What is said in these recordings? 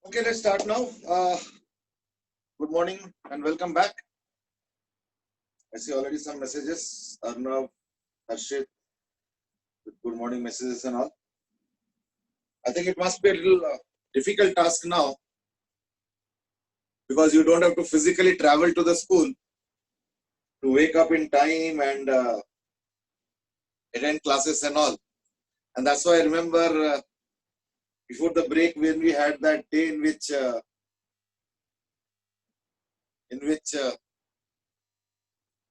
Okay, let's start now. Good morning and welcome back. I see already some messages. Arnav, Harshit, with good morning messages and all. I think it must be a little difficult task now because you don't have to physically travel to the school to wake up in time and attend classes and all. And that's why I remember before the break when we had that day in which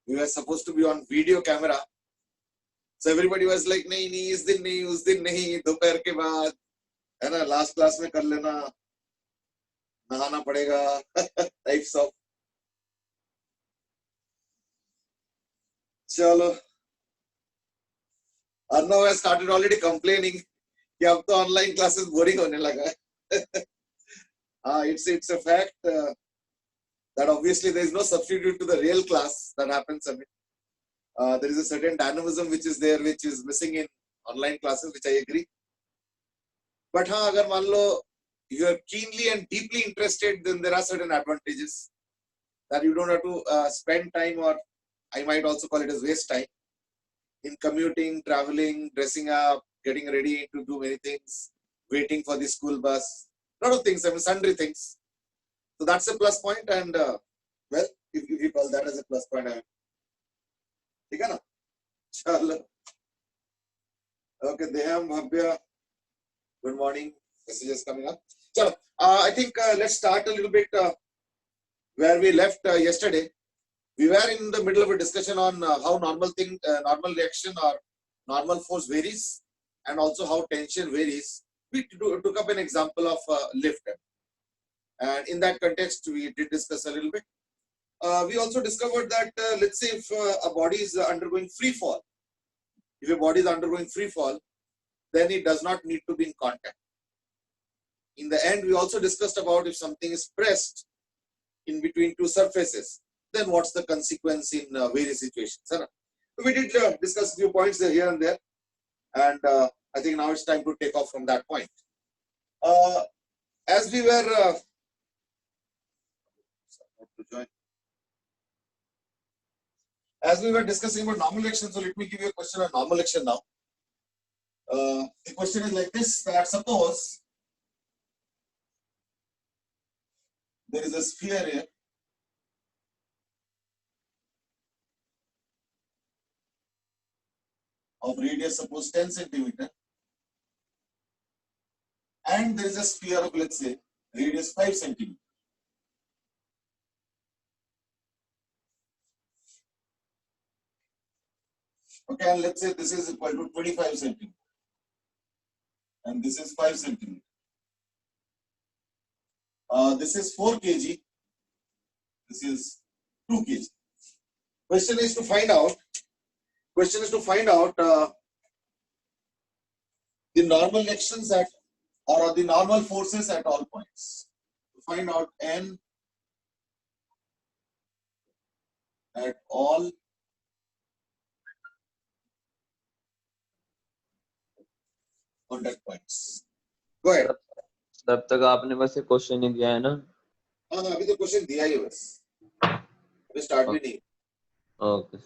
we were supposed to be on video camera. So everybody was like, नहीं, इस दिन नहीं, उस दिन नहीं, दोपहर के बाद, है ना, last class में कर लेना, नहाना पड़ेगा, types of. चलो, Arnav has started already complaining कि अब तो online classes boring होने लगा है. It's a fact that obviously there is no substitute to the real class that happens. I mean, there is a certain dynamism which is there, which is missing in online classes, which I agree. But अगर मान लो you are keenly and deeply interested, then there are certain advantages that you don't have to spend time, or I might also call it as waste time, in commuting, traveling, dressing up, getting ready to do many things, waiting for the school bus, a lot of things, I mean, sundry things. So that's a plus point, and well, if you call that as a plus point, ठीक है ना? चलो. Okay, Deham, Bhavya, good morning. Messages coming up. So, I think let's start a little bit where we left yesterday. We were in the middle of a discussion on how normal reaction or normal force varies, and also how tension varies. We took up an example of lift, and in that context, we did discuss a little bit. We also discovered that let's say if a body is undergoing free fall, if a body is undergoing free fall, then it does not need to be in contact. In the end, we also discussed about if something is pressed in between two surfaces, then what's the consequence in various situations. So we did discuss a few points here and there, and I think now it's time to take off from that point. As we were discussing about normal action, so let me give you a question on normal action now. The question is like this: that suppose there is a sphere here of radius, suppose 10 centimeter, and there is a sphere of, let's say, radius 5 centimeter. Okay, and let's say this is equal to 25 centimeter, and this is 5 centimeter. This is 4 kg. This is 2 kg. Question is to find out the normal actions at, or the normal forces at all points. To find out N at all contact points. Go ahead. तब तक आपने बस एक question ही दिया है ना? हाँ, अभी तो क्वेश्चन दिया ही है बस, अभी स्टार्ट भी नहीं. Okay.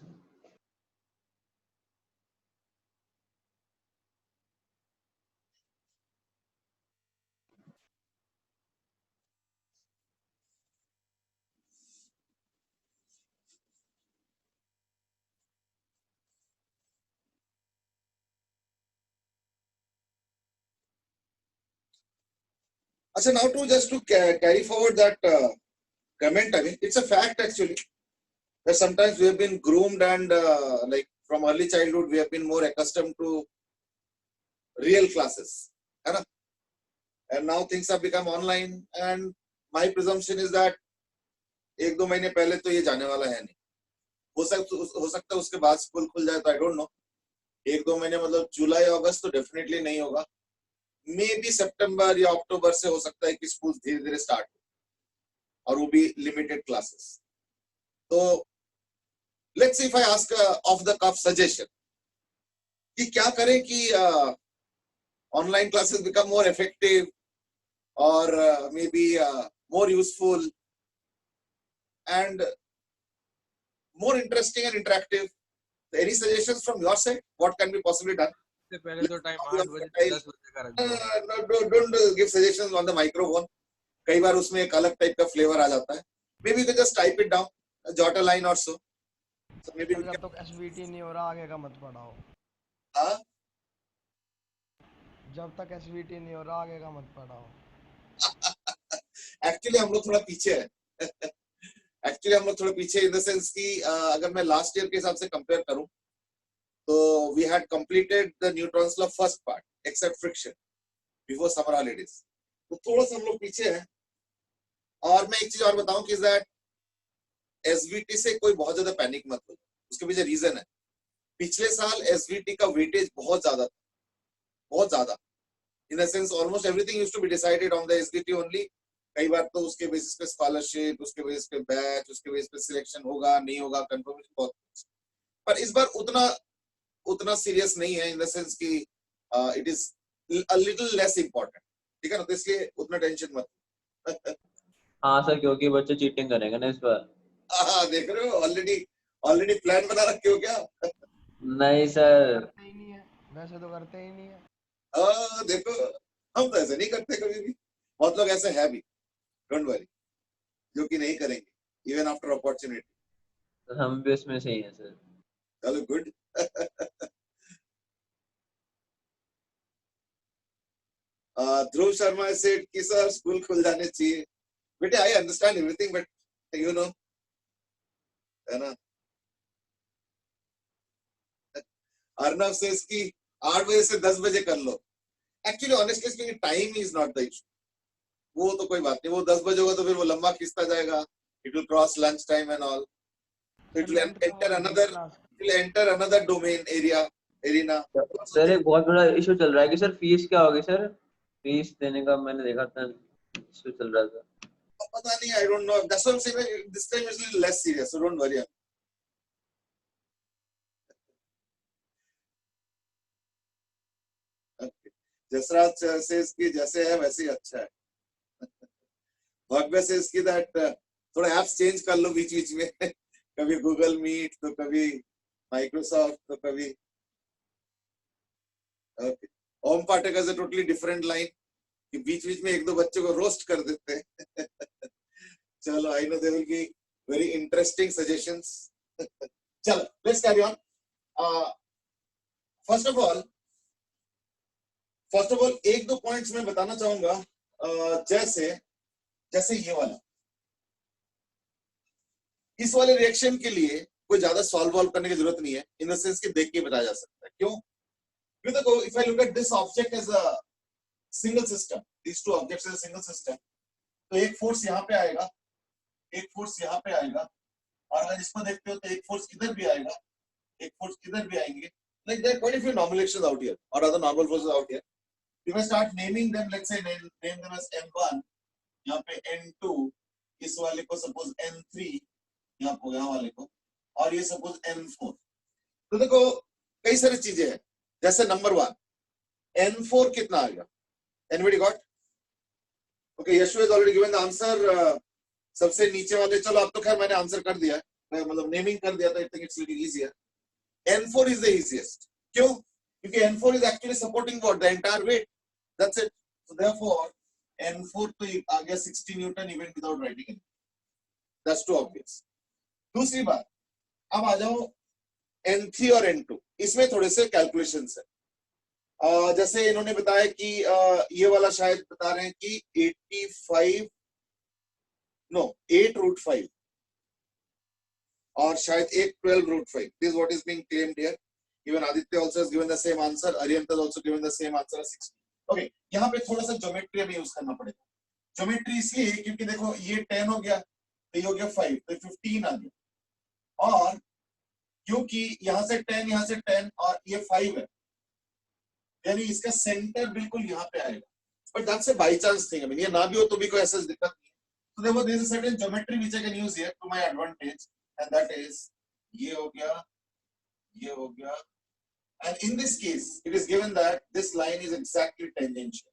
So now to carry forward that comment, I mean, it's a fact actually that sometimes we have been groomed and like from early childhood we have been more accustomed to real classes, and now things have become online, and my presumption is that एक दो महीने पहले तो ये जाने वाला है नहीं. हो सकता है उसके बाद स्कूल खुल जाए, तो आई डोंट नो. एक दो महीने मतलब जुलाई अगस्त तो डेफिनेटली नहीं होगा. मे बी सितंबर या अक्टूबर से हो सकता है कि स्कूल धीरे धीरे स्टार्ट हो, और वो भी लिमिटेड क्लासेस. तो let's see if I ask off the cuff suggestion कि क्या करें कि online classes become more effective, or maybe more useful and more interesting and interactive. Any suggestions from your side? What can be possibly done? से पहले तो time 8 बजे से 10 बजे का रख दो। Don't give suggestions on the microphone. कई बार उसमें एक अलग टाइप का फ्लेवर आ जाता है. Maybe you can just type it down, jot a line or so. So maybe we जब can. तक एसवीटी नहीं हो रहा आगे का मत पढ़ाओ। हाँ? जब तक एसवीटी नहीं हो रहा आगे का मत पढ़ाओ। Actually हम लोग थोड़ा पीछे हैं. Actually हम लोग थोड़ा पीछे in the sense कि अगर मैं last year के हिसाब से compare करूं, तो we had completed the Newton's law first part, except friction, before summer holidays. तो थोड़ा सा हम लोग पीछे हैं. और मैं एक चीज और बताऊं कि that एसवीटी से कोई बहुत ज्यादा पैनिक मत हो. उसके पीछे रीजन है. पिछले साल एसवीटी का वेटेज बहुत ज्यादा था, बहुत ज्यादा. In the sense almost everything used to be decided on the SVT only. कई बार तो उसके बेसिस पे स्कॉलरशिप, उसके बेसिस पे बैच, उसके बेसिस पे सिलेक्शन होगा नहीं होगा, कंफर्मेशन बहुत. पर इस बार उतना सीरियस नहीं है इन द सेंस कि it is a little less important. ठीक है ना. तो इसलिए उतना टेंशन मत. हाँ सर, क्योंकि बच्चे चीटिंग करेंगे ना इस बार। देख रहे हो, ऑलरेडी प्लान बना रखे हो क्या? नहीं सर, करते ही नहीं है, वैसे तो करते ही नहीं है। देखो, हम तो ऐसे नहीं करते कभी भी. बहुत लोग ऐसे है भी, डोंट वरी, जो कि नहीं करेंगे इवन आफ्टर अपॉर्चुनिटी. हम भी उसमें से ही हैं सर। चलो गुड. ध्रुव शर्मा सेड कि सर स्कूल खुल जाने चाहिए. बेटे I understand everything but you know, है ना. अर्नव सेज कि 8 बजे से 10 बजे कर लो. Actually honestly speaking time is not the issue. वो तो कोई बात नहीं. वो 10 बजे होगा तो फिर वो लंबा खिंचता जाएगा. It will cross lunch time and all. It will enter another domain arena. Sir एक बहुत बड़ा इशू चल रहा है कि सर फीस क्या होगी सर? फीस देने का मैंने देखा था इशू चल रहा था. पता नहीं, I don't know. That's what I am saying, this time is little less serious, so don't worry. Jasraj says कि जैसे है वैसे ही अच्छा है. भव्य सेज कि दैट थोड़ा एप्स चेंज कर लो बीच बीच में. कभी गूगल मीट तो कभी माइक्रोसॉफ्ट तो कभी. Okay. Om Pathak is a totally different line कि बीच बीच में एक दो बच्चों को रोस्ट कर देते हैं. चलो, I know there will be very interesting suggestions. चलो let's carry on. First of all एक दो पॉइंट्स मैं बताना चाहूंगा. जैसे ये वाला, इस वाले रिएक्शन के लिए कोई ज्यादा सॉल्व करने की जरूरत नहीं है. इन द सेंस कि देख के बताया जा सकता है. क्यों? क्योंकि देखो, if I look at this object as a single system, these two objects as a single system, तो एक फोर्स यहाँ पे आएगा, एक फोर्स यहाँ पे आएगा, और अगर इसको देखते हो तो एक फोर्स इधर भी आएगा, एक फोर्स इधर भी आएंगे. Like there are quite a few normal actions out here, or other normal forces out here. If I start naming them, let's say name them as M1, यहाँ पे N2, इस वाले को suppose N3, यहाँ वाले को, और ये suppose N4. तो देखो कई सारी चीजें हैं. जैसे नंबर 1, N4 कितना आ गया? Anybody got? Okay, Yashu has already given the answer. सबसे नीचे वाले, चलो अब तो खैर मैंने आंसर कर दिया है, मतलब नेमिंग कर दिया था. I think it's little easier. N4 is the easiest. क्यों? क्योंकि N4 is actually supporting what? The entire weight. That's it. So therefore, N4 तो आ गया 60 Newton even without writing it. That's too obvious. दूसरी बात, अब आ जाओ N3 और N2. इसमें थोड़े से कैलकुलेशंस है. जैसे इन्होंने बताया कि ये वाला शायद बता रहे हैं कि 8 √5 और शायद एक 12 √5. This is what is being claimed here. Even Aditya also has given the same answer. Aryan has also given the same answer as 60. Okay, यहाँ पे थोड़ा सा ज्योमेट्री अभी यूज करना पड़ेगा. ज्योमेट्री इसलिए क्योंकि देखो ये 10 हो गया, तो ये हो गया 5, तो 15 आ गया. और क्योंकि यहाँ से 10 और ये 5 है, यानी इसका सेंटर बिल्कुल यहाँ पे आएगा. But that's a by chance thing. I mean, ये ना भी हो तो भी कोई ऐसा दिक्कत नहीं. So therefore, there is a certain geometry which I can use here to my advantage, and that is ये हो गया, ये हो गया. And in this case, it is given that this line is exactly tangential.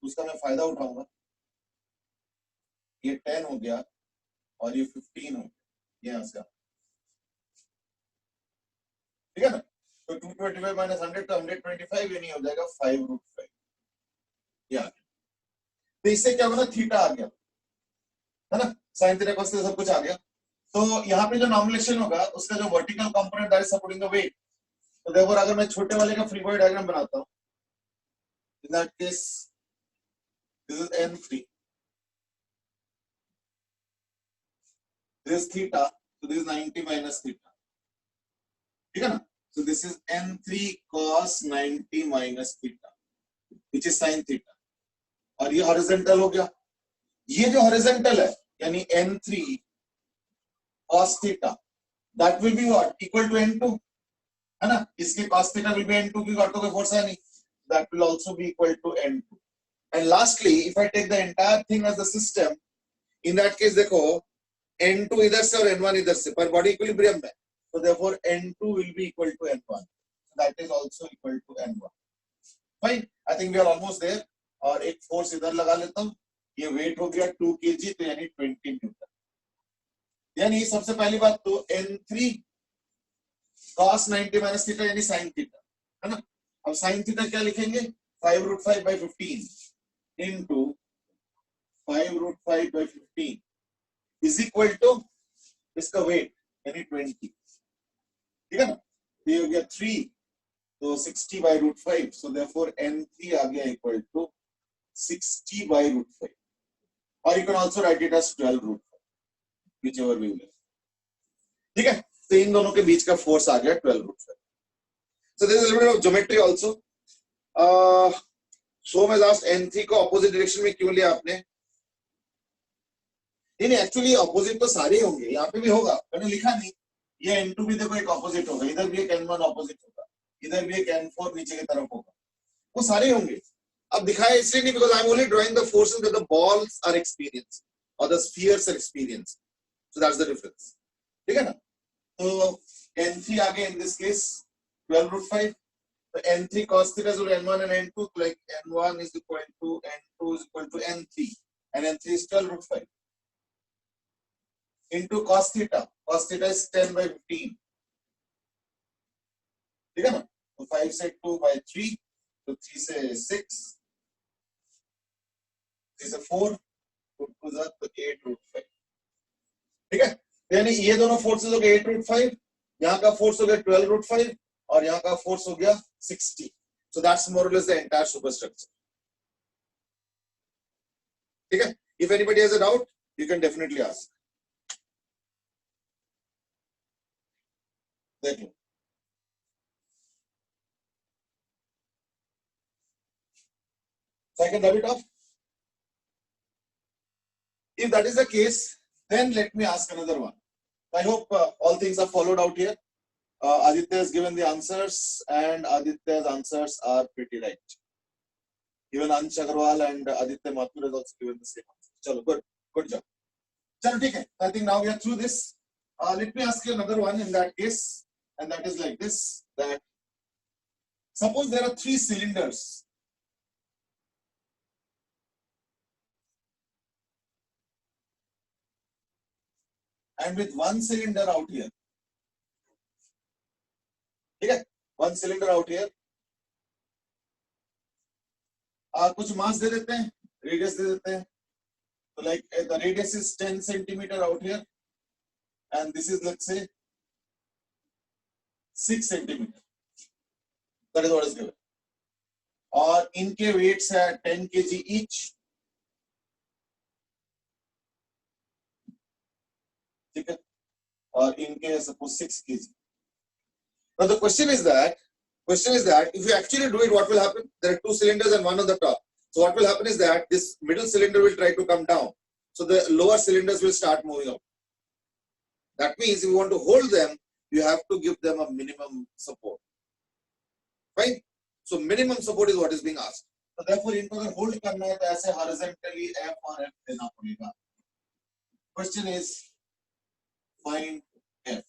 उसका मैं फायदा उठाऊंगा. ये 10 हो गया और ये 15 हो गया, यहाँ से ठीक है ना। तो 225 माइनस 100 तो 125, ये नहीं हो जाएगा 5√5, ये आ गया। तो इससे क्या होगा, थीटा आ गया है ना, साइन थीटा cos थीटा सब कुछ आ गया। तो यहाँ पे जो नॉर्मलाइजेशन होगा उसका जो vertical component that is supporting the weight, तो देखो अगर मैं छोटे वाले का फ्री बॉडी डायग्राम बनाता हूं, in that case this is n3, this is theta, so this is 90 minus theta, ठीक है ना। so this is n3 cos 90 minus theta which is sin theta, और ये हॉरिजॉन्टल हो गया। ये जो हॉरिजॉन्टल है यानी n3 cos theta that will be what equal to n2, है ना। इसके cos theta will be n2 की ऑर्थो कोई फोर्स है नहीं, that will also be equal to n2। and lastly if I take the entire thing as the system, in that case देखो n2 इधर से और n1 इधर से, पर बॉडी इक्विलिब्रियम में, so therefore n2 will be equal to n1, that is also equal to n1। fine, I think we are almost there। और एक फोर्स इधर लगा लेता हूं, ये वेट हो गया 2 kg, तो यानी 20 न्यूटन। यानी सबसे पहली बात तो n3 cos 90 minus theta यानी sin theta, है ना। अब sin theta क्या लिखेंगे, 5√5 by 15 into 5√5 by 15 is equal to इसका वेट यानी 20, ठीक है ना। ये हो गया 3, तो 60 by √5, so therefore n3 आ गया equal to 60 by √5, or you can also write it as 12√5, whichever way you like, ठीक है। तो इन दोनों के बीच का फोर्स आ गया 12√5। so there is a little bit of geometry also। so मैं लास्ट n3 को ऑपोजिट डायरेक्शन में क्यों लिया आपने, नहीं एक्चुअली ऑपोजिट तो सारे होंगे, यहाँ पे भी होगा, मैंने लिखा नहीं। ये n2 भी देखो एक ऑपोजिट होगा, इधर भी एक n1 ऑपोजिट होगा, इधर भी एक n4 नीचे की तरफ होगा, वो सारे होंगे। अब दिखाया इसलिए नहीं because I am only drawing the forces that the balls are experience और the spheres are experience, so that's the difference, ठीक है ना। तो n3 आगे इन दिस केस 12√5, तो n3 cos theta is n1 and n2, like n1 is equal to n2 is equal to n3, and n3 is 12√5 into cos theta is 10 by 15, ठीक है ना। तो 5 से 2 by 3, तो 3 से 6, 3 से 4, तो 8√5, ठीक है। यानी ये दोनों फोर्सेस हो गए 8√5, यहाँ का फोर्स हो गया 12√5, और यहाँ का फोर्स हो गया 60, so that's more or less the entire superstructure, ठीक है। if anybody has a doubt you can definitely ask, देख लो। So I can rub it off. If that is the case, then let me ask another one. I hope all things are followed out here. Aditya has given the answers, and Aditya's answers are pretty right. Even Ansh Agarwal and Aditya Mathur has also given the same answer. Chalo, good job. Chalo, ठीक है. I think now we are through this. Let me ask you another one in that case, and that is like this: that suppose there are 3 cylinders. And with 1 cylinder out here, ठीक है, 1 cylinder out here, कुछ मास दे देते हैं, radius दे देते हैं, तो like the radius is 10 centimeter out here, and this is let's say 6 centimeter, that is what is given, और इनके weights है 10 kg each, ठीक है, और इनके suppose 6 kg. Now the question is that if you actually do it, what will happen? There are 2 cylinders and one on the top. So what will happen is that this middle cylinder will try to come down. So the lower cylinders will start moving up. That means if you want to hold them, you have to give them a minimum support. Right? So minimum support is what is being asked. So therefore, इनको अगर hold करना है तो ऐसे horizontally F और F देना पड़ेगा. Question is find F.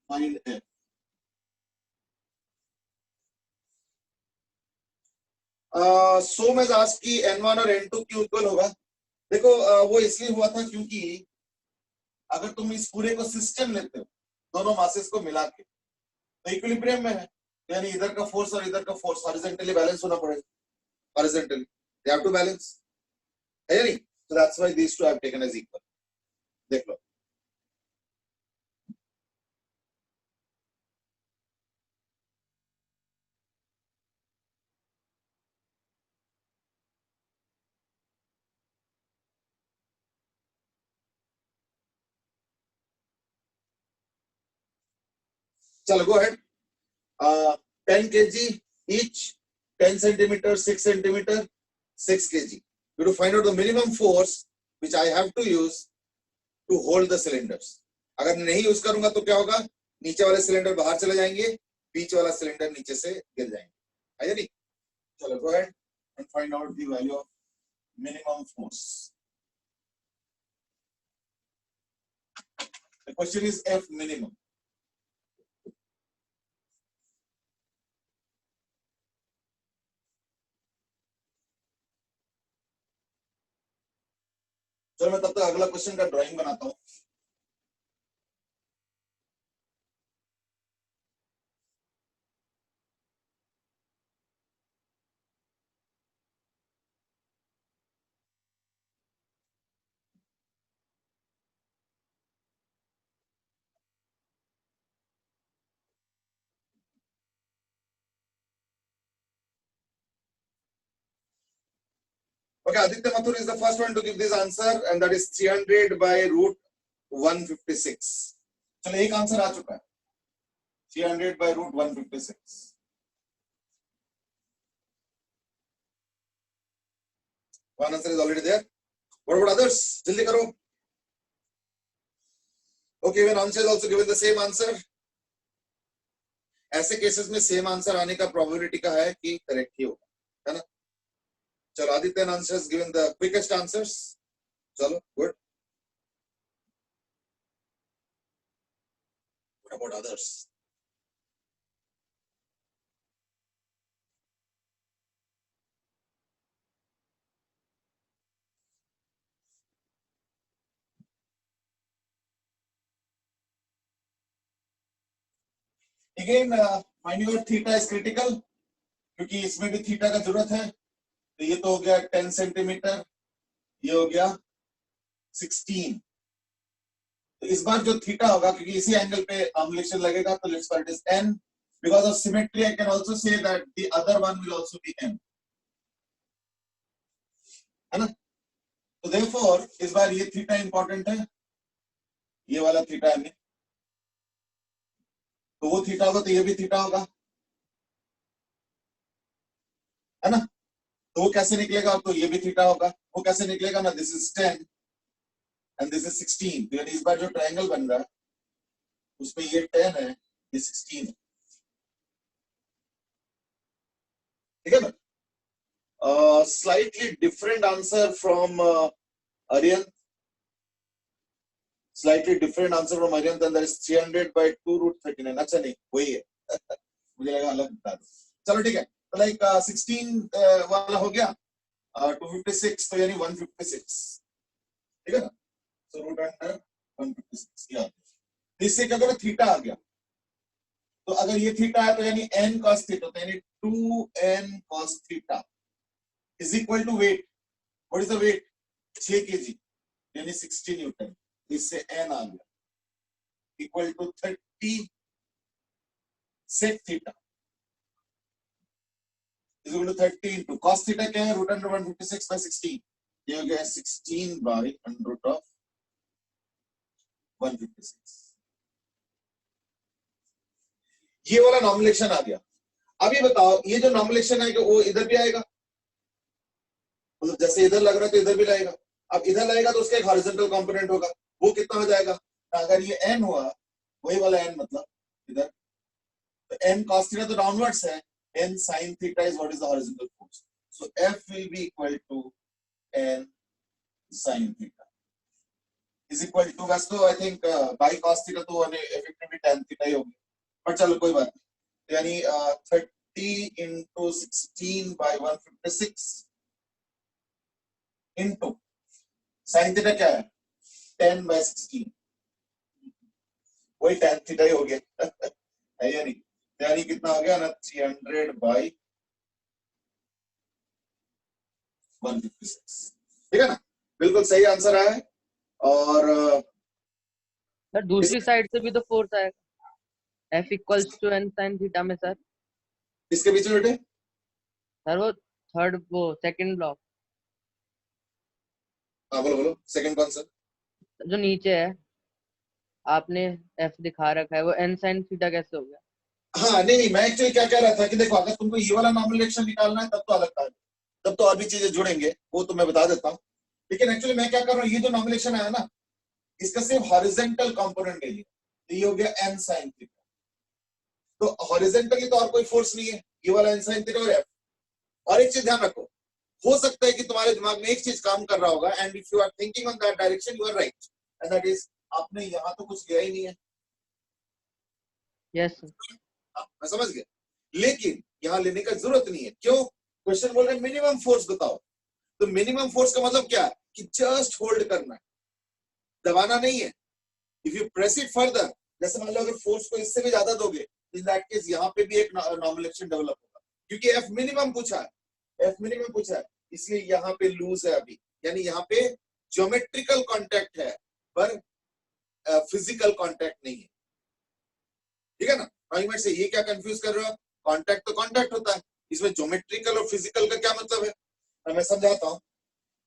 Find F. सो मैं आस्क की n1 और n2 क्यों इक्वल होगा? देखो वो इसलिए हुआ था क्योंकि अगर तुम इस पूरे को सिस्टम लेते हो दोनों मासेस को मिला के तो इक्विलिब्रियम में है, यानी इधर का फोर्स और इधर का फोर्स हॉरिजॉन्टली बैलेंस होना पड़ेगा, horizontally they have to balance, है या नहीं? So that's why these two have taken as equal. देख लो चलो go ahead. 10 kg each, 10 centimeter, 6 centimeter, 6 kg. You have to find out the minimum force which I have to use to hold the cylinders. अगर नहीं use करूंगा तो क्या होगा? नीचे वाले सिलेंडर बाहर चले जाएंगे, बीच वाला सिलेंडर नीचे से गिर जाएंगे, है नहीं? चलो go ahead and find out the value of minimum force. The question is F minimum. चलो मैं तब तक अगला क्वेश्चन का ड्राइंग बनाता हूं। Okay, Aditya Mathur is the first one to give this answer, and that is 300 by root 156. चलो एक आंसर आ चुका है, 300 by root 156. One answer is already there. What about others? जल्दी करो. Okay, when answer is also given the same answer. ऐसे cases में same answer आने का प्रोबेबिलिटी का है कि करेक्ट ही होगा, है ना? चलो Aditya answer has given the quickest answers. चलो good. What about others? Again, finding out theta is critical क्योंकि इसमें भी थीटा का जरूरत है। तो ये तो हो गया 10 सेंटीमीटर, ये हो गया 16। तो इस बार जो थीटा होगा क्योंकि इसी एंगल पे एंगुलेशन लगेगा तो let's call it is n। Because of symmetry I can also say that the other one will also be n, है ना? तो देयरफॉर इस बार ये थीटा इंपॉर्टेंट है, ये वाला थीटा है, तो वो थीटा होगा तो ये भी थीटा होगा, है ना? तो वो कैसे निकलेगा? तो ये भी थीटा होगा। वो कैसे निकलेगा ना? This is 10 and this is 16। तो यानी इस बार जो ट्रायंगल बन रहा है उसमें ये 10 है, ये 16 है, ठीक है ना? Slightly different answer from Aryan. Slightly different answer from Aryan, then there is 300 by 2 root 39. अच्छा नहीं, वही है। मुझे लगा अलग बता दो। चलो ठीक है, तो लाइक 16 वाला हो गया, 256 तो यानी 156, ठीक है ना? So root under 156 याद। इससे क्या करो? थीटा आ गया, तो अगर ये थीटा है तो यानी n cos थीटा, तो यानी 2n cos theta is equal to weight. What is the weight? 6 kg यानी 60 न्यूटन। इससे n आ गया equal to 30 sec theta is equal to 30 into cos theta क्या है? root under 156 by 16। ये हो गया 16 by under root of 156। ये वाला नॉर्मलेशन आ गया। अब ये बताओ, ये जो नॉर्मलेशन है वो इधर भी आएगा? मतलब जैसे इधर लग रहा है तो इधर भी लगेगा। अब इधर लगेगा तो उसका एक हॉरिजॉन्टल कंपोनेंट होगा, वो कितना हो जाएगा? अगर ये n हुआ, वही वाला n मतलब इधर, तो n cos थीटा तो डाउनवर्ड्स है, n sin theta is what is the horizontal force. So F will be equal to n sin theta is equal to, वैसे तो I think by cos theta तो effectively tan theta ही होगी, पर चलो कोई बात नहीं। यानी 50 into 16 by 156 into sin theta क्या है 10 by 16 वही tan थीटा ही हो गया है या नहीं यानी कितना हो गया ना 300 by 156 ठीक है ना बिल्कुल सही आंसर आया है और सर दूसरी साइड से भी तो फोर्स आएगा F equals to n sin theta में सर इसके बीच में बेटे सर वो थर्ड वो सेकंड ब्लॉक हाँ बोलो बोलो सेकंड कौन सा जो नीचे है आपने F दिखा रखा है वो n sin थीटा कैसे हो गया हाँ नहीं मैं एक्चुअली क्या कह रहा था कि देखो अगर तुमको ये वाला नॉर्मल रिएक्शन निकालना है तब तो अलग था तब तो और भी चीजें जुड़ेंगे वो तो मैं बता देता हूँ लेकिन एक्चुअली मैं क्या कर रहा हूँ ये जो नॉर्मल रिएक्शन है ना इसका सिर्फ हॉरिजॉन्टल कंपोनेंट है ये हो गया n sin थीटा तो हॉरिजॉन्टली तो और कोई फोर्स नहीं है ये वाला n sin थीटा और F और एक चीज ध्यान रखो हो सकता है कि तुम्हारे दिमाग में एक चीज काम कर रहा होगा and if you are thinking on that direction you are right and that is आपने यहाँ तो कुछ लिया ही नहीं है यस सर मैं समझ गया लेकिन यहाँ लेने का जरूरत नहीं है क्यों क्वेश्चन बोल रहे हैं मिनिमम फोर्स बताओ तो मिनिमम फोर्स का मतलब क्या है कि जस्ट होल्ड करना है दबाना नहीं है if you press it further जैसे मान लो अगर फोर्स को इससे भी ज्यादा दोगे इन दैट केस यहाँ पे भी एक नॉर्मल एक्शन डेवलप होगा क्योंकि एफ मिनिमम पूछा है इसलिए यहाँ पे लूज है अभी यानी यहाँ पे ज्योमेट्रिकल कांटेक्ट है पर फिजिकल कांटेक्ट नहीं है ठीक है ना आर्गुमेंट से ये क्या कंफ्यूज कर रहे हो कांटेक्ट तो कांटेक्ट होता है इसमें ज्योमेट्रिकल और फिजिकल का क्या मतलब है मैं समझाता हूँ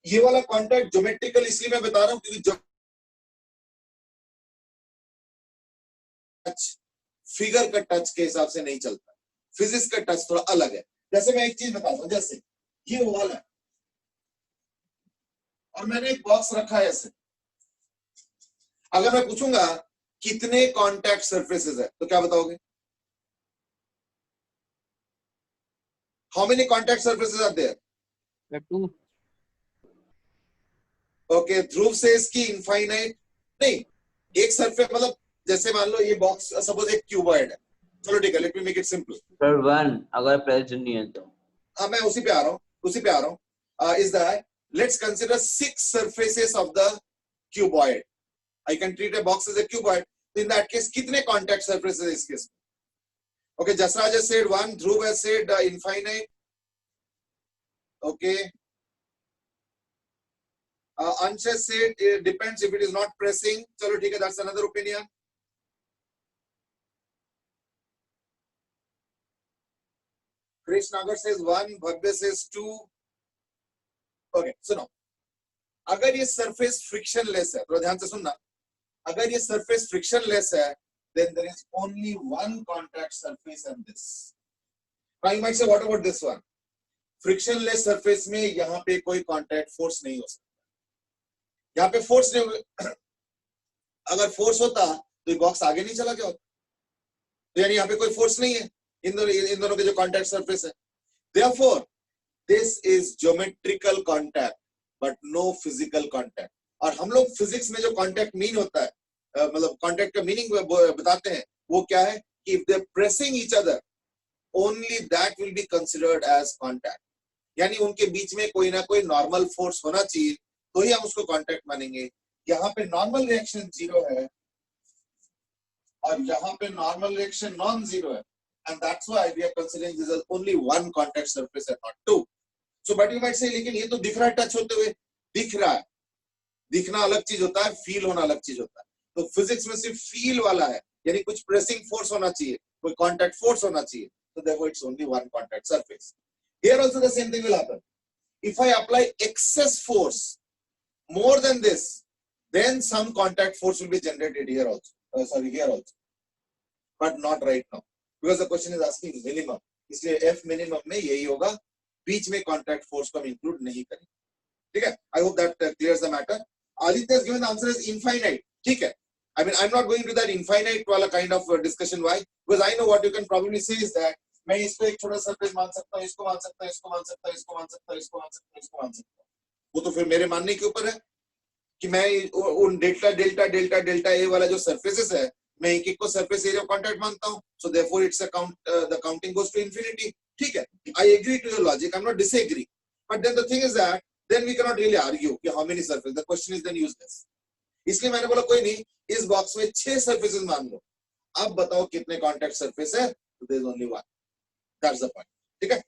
ये वाला कांटेक्ट ज्योमेट्रिकल इसलिए मैं बता रहा हूँ क्योंकि टच फिगर का टच के हिसाब से नहीं चलता फिजिक्स का टच थोड़ा अलग है जैसे मैं एक चीज बताता हूँ जैसे ये वॉल है और मैंने एक बॉक्स रखा है ऐसे अगर मैं पूछूंगा कितने कांटेक्ट सरफेसेस है तो क्या बताओगे how many contact surfaces are there two okay Dhruv से इसकी इनफाइनाइट नहीं एक सरफेस मतलब जैसे मान लो ये बॉक्स सपोज एक क्यूबॉइड है चलो ठीक है let me make it simple sir 1 अगर प्रेजेंट नहीं है तो हाँ मैं उसी पे आ रहा हूँ is that let's consider 6 surfaces of the cuboid I can treat a box as a cuboid in that case कितने contact surfaces है इस केस में okay Jasraj has said 1 Dhruv has said infinite okay Ansh has said it depends if it is not pressing चलो ठीक है that's another opinion Krish Nagar says 1 Bhavya says 2 okay सुनो अगर ये surface frictionless है तो ध्यान से सुनना अगर ये सरफेस फ्रिक्शनलेस है then there is only one contact surface and this now you might say what about this one frictionless surface में यहाँ पे कोई contact force नहीं हो सकता यहाँ पे force नहीं अगर force होता तो ये बॉक्स आगे नहीं चला गया होता तो यानी यहाँ पे कोई force नहीं है इन दोनों के जो contact surface है therefore this is geometrical contact but no physical contact और हम लोग फिजिक्स में जो contact मीन होता है मतलब contact का मीनिंग बताते हैं वो क्या है कि if they're pressing each other only that will be considered as contact यानी उनके बीच में कोई ना कोई नॉर्मल फोर्स होना चाहिए तो ही हम उसको कांटेक्ट मानेंगे यहाँ पे नॉर्मल रिएक्शन 0 है और यहाँ पे नॉर्मल रिएक्शन नॉन जीरो है and that's why we are considering this as only one contact surface and not two so but you might say लेकिन ये तो दिख रहा है टच होते हुए दिख रहा है दिखना अलग चीज होता है फील होना अलग चीज होता है तो फिजिक्स में सिर्फ फील वाला है यानी कुछ प्रेसिंग फोर्स होना चाहिए कोई कांटेक्ट फोर्स होना चाहिए so therefore it's only one contact surface here also the same thing will happen if I apply excess force more than this then some contact force will be generated here also here also but not right now because the question is asking minimum इसलिए F minimum में यही होगा बीच में contact force को हम include नहीं करेंगे ठीक है I hope that clears the matter Aditya has given the answer is infinite ठीक है I mean I'm not going to that infinite वाला kind of discussion why because I know what you can probably say is that मैं इसको एक छोटा surface मान सकता हूँ इसको मान सकता हूँ इसको मान सकता हूँ इसको मान सकता हूँ इसको मान सकता हूँ इसको मान सकता हूँ वो तो फिर मेरे मानने के ऊपर है कि मैं उन delta delta delta delta A वाला जो सरफेसेस है मैं एक एक को सरफेस एरिया ऑफ कॉन्टैक्ट मानता हूं, so therefore it's a count, the counting goes to infinity. ठीक है, I agree to your logic, I am not disagree, but then the thing is that then we can not really argue कि how many surface, the question is then useless. इसलिए मैंने बोला कोई नहीं, इस box में 6 सरफेसेस मान लो, अब बताओ कितने कॉन्टैक्ट सरफेस है, तो there is only one. That's the point. ठीक है,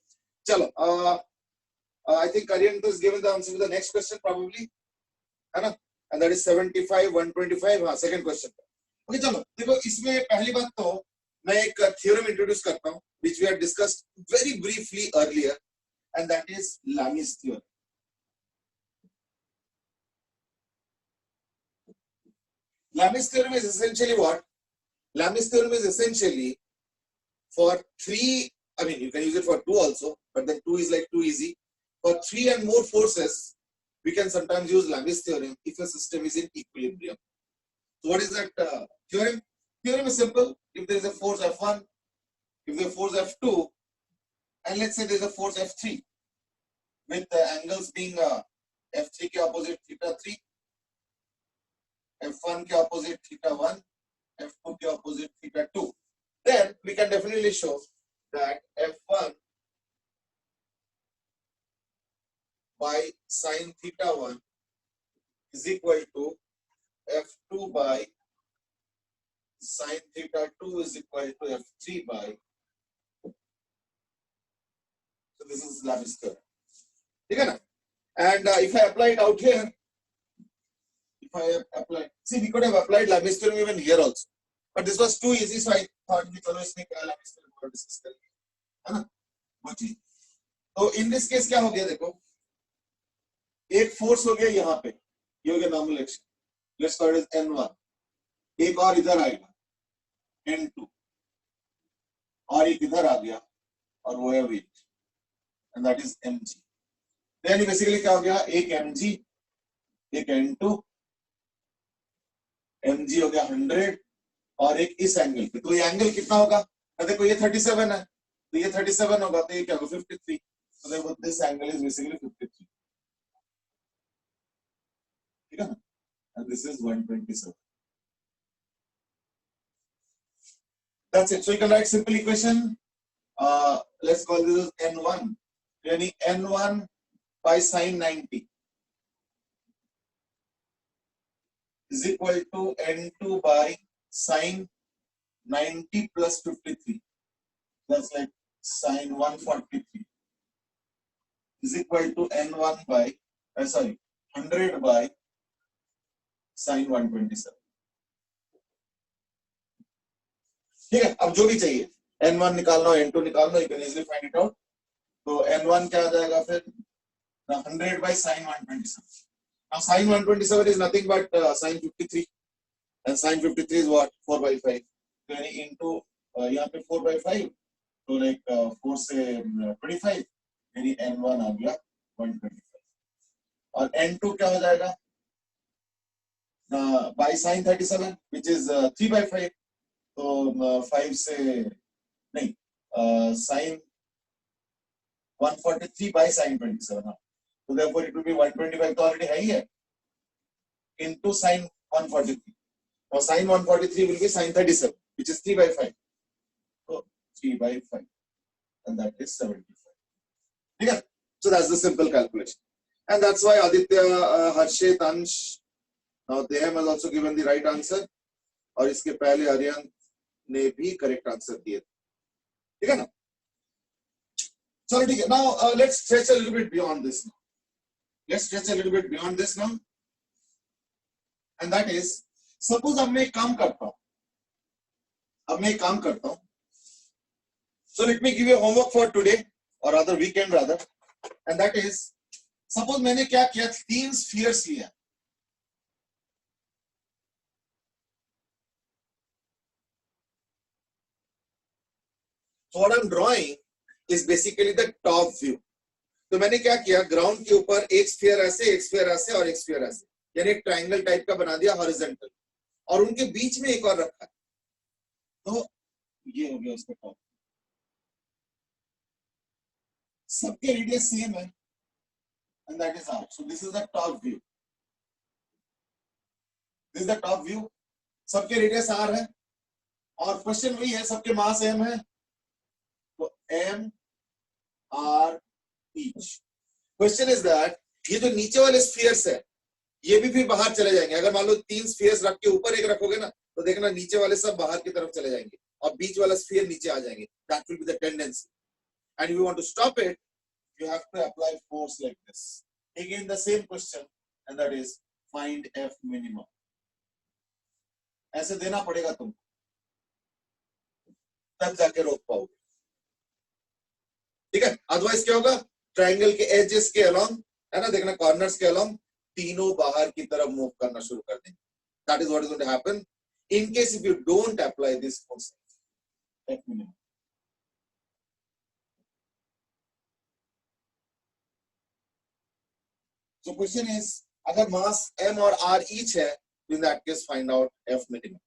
चलो I think Aryan is given the answer to the next question probably, है ना, and that is 75 125. हाँ, second question. Okay, चलो देखो, इसमें पहली बात तो मैं एक theorem introduce करता हूँ which we had discussed very briefly earlier, and that is Lami's theorem. Lami's theorem is essentially what? Lami's theorem is essentially for 3, I mean you can use it for 2 also, but then 2 is like too easy. For 3 and more forces, we can sometimes use Lami's theorem if a system is in equilibrium. So what is that theorem? Theorem is simple. If there is a force F1, if there is a force F2, and let's say there is a force F3, with the angles being F3 के opposite theta 3, F1 के opposite theta 1, F2 के opposite theta 2, then we can definitely show that F1 by sin theta 1 is equal to F2 by sin theta 2 is equal to F3 by. So this is Lami's theorem. Okay, na? And if I apply it out here, if I apply, see, we could have applied Lami's theorem even here also, but this was too easy, so I thought कि चलो इसमें क्या Lami's theorem को discuss करेंगे, है ना, वो चीज. तो in this case क्या हो गया देखो, एक फोर्स हो गया यहाँ पे, ये हो गया normal action, let's call it N1, एक और इधर आएगा N2, और एक इधर आ गया और वो है weight, and that is mg. Then basically क्या हो गया, एक mg, एक N2, mg हो गया 100 और एक इस एंगल पे, तो ये एंगल कितना होगा, देखो ये 37 है, तो ये 37 होगा, तो ये क्या होगा 53, so देखो this angle is basically 53. And this is 127. That's it. So you can write simple equation. Let's call this as N1. Yani N1 by sin 90 is equal to N2 by sin 90 plus 53. That's like sin 143 is equal to N1 by 100 by sin 127. ठीक है, अब जो भी चाहिए, N1 निकालना हो, N2 निकालना, you can easily find it out. तो N1 क्या आ जाएगा फिर, 100 by sin 127. Now sin 127 is nothing but sin 53, and sin 53 is what, 4 by 5. तो यानी into यहाँ पे 4 by 5, तो like 4 से 25, यानी N1 आ गया 125. और N2 क्या हो जाएगा, by sin 37, which is 3 by 5. तो 5 से नहीं, sin 143 by sin 27. So therefore it will be 125, तो already है ही है, into sin 143. और sin 143 will be sin 37, which is 3 by 5. So 3 by 5, and that is 75. Okay? So that's the simple calculation, and that's why Aditya, Harshit, Ansh, now they have also given the right answer, और इसके पहले आर्यन ने भी correct answer दिए, ठीक है ना. चलो ठीक है. Now let's stretch a little bit beyond this now. Let's stretch a little bit beyond this now, and that is, suppose अब मैं एक काम करता हूं, so let me give you a homework for today, or rather weekend rather, and that is, suppose मैंने क्या किया, 3 spheres लिया. So what I'm drawing is basically the top view. तो मैंने क्या किया, ग्राउंड के ऊपर एक स्फीयर ऐसे, एक स्फीयर ऐसे और एक स्फीयर ऐसे, यानी एक ट्रायंगल टाइप का बना दिया हॉरिजॉन्टल, और उनके बीच में एक और रखा है, तो ये हो गया उसका टॉप. सबके रेडियस सेम है, and that is R. So this is the top view. This is the top view. सबके रेडियस R है, और क्वेश्चन वही है, सबके मास m है, तो m r each. Question is that ये जो नीचे वाले स्फीयर्स है ये भी फिर बाहर चले जाएंगे. अगर मान लो 3 स्फीयर्स रख के ऊपर एक रखोगे ना तो देखना नीचे वाले सब बाहर की तरफ चले जाएंगे और बीच वाला स्फीयर नीचे आ जाएंगे. That will be the tendency. And if you want to stop it, you have to apply force like this. Again, the same question, and that is find F minimum. ऐसे देना पड़ेगा तुमको, तब जाके रोक पाओगे. ठीक है, अदरवाइज क्या होगा, ट्रायंगल के एजेस के अलोंग, है ना, देखना कॉर्नर्स के अलोंग तीनों बाहर की तरफ मूव करना शुरू कर देंगे. That is what is going to happen in case if you don't apply this force. F minimum. So question is, अगर मास m और r each है, in that case find out F minimum.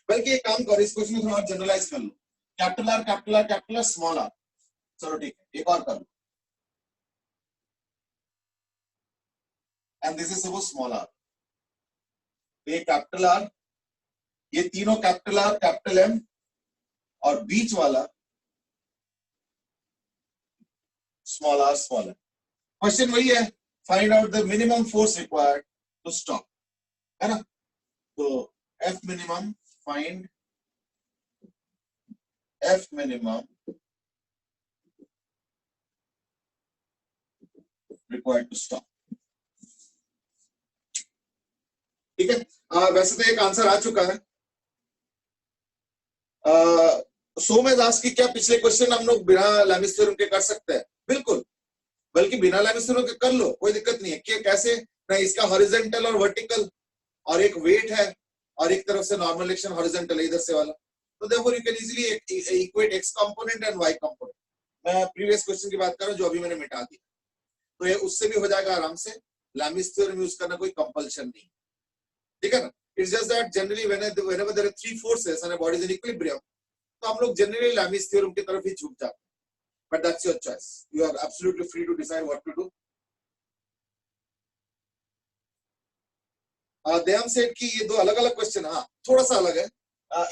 बल्कि एक काम करो, इस क्वेश्चन में थोड़ा जनरलाइज कर लो. Capital R capital R capital R small R. चलो ठीक है, एक और कर लो. And this is suppose small R. ये कैपिटल आर, ये तीनों कैपिटल आर कैपिटल एम और बीच वाला small R small M. Question वही है, find out the minimum force required to stop, है ना. तो F minimum, find F minimum required to stop. ठीक है, वैसे तो एक आंसर आ चुका है. सो में दास की क्या पिछले क्वेश्चन हम लोग बिना लैमिस थ्योरम के कर सकते हैं? बिल्कुल, बल्कि बिना लैमिस थ्योरम के कर लो, कोई दिक्कत नहीं है. कि कैसे ना, इसका हॉरिजॉन्टल और वर्टिकल और एक वेट है और एक तरफ से नॉर्मल एक्शन हॉरिजॉन्टल है इधर से वाला, तो therefore you can easily equate x component and y component. मैं प्रीवियस क्वेश्चन की बात कर रहा हूं जो अभी मैंने मिटा दी, तो ये उससे भी हो जाएगा आराम से. लैमिस थ्योरम यूज करना कोई कंपल्शन नहीं, ठीक है ना. It's just that generally whenever there are three forces and a body is in equilibrium, तो हम लोग जनरली लैमिस थ्योरम की तरफ ही झुक जाते हैं. But that's your choice, you are absolutely free to decide what to do. Them said कि ये दो अलग अलग क्वेश्चन, हाँ थोड़ा सा अलग है.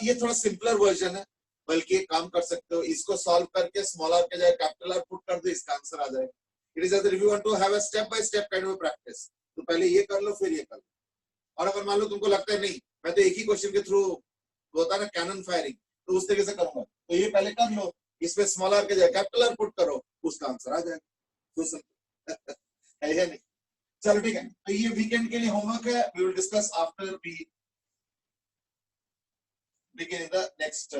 ये थोड़ा सिंपलर वर्जन है, बल्कि एक काम कर सकते हो, इसको सॉल्व करके स्मॉल आर के जाए कैपिटल आर पुट कर दो, इसका आंसर आ जाएगा. It is other if you want to have a step by step kind of practice, तो पहले ये कर लो फिर ये कर लो. और अगर मान लो तुमको लगता है नहीं मैं तो एक ही क्वेश्चन के थ्रू, होता है ना कैनन फायरिंग, तो उस तरीके से करूंगा, तो ये पहले कर लो, इसमें स्मॉल आर के जाए कैपिटल आर पुट करो, उसका आंसर आ जाएगा. तो सब है या नहीं. चलो ठीक है, तो ये वीकेंड के लिए होमवर्क है. We will discuss after we begin in the next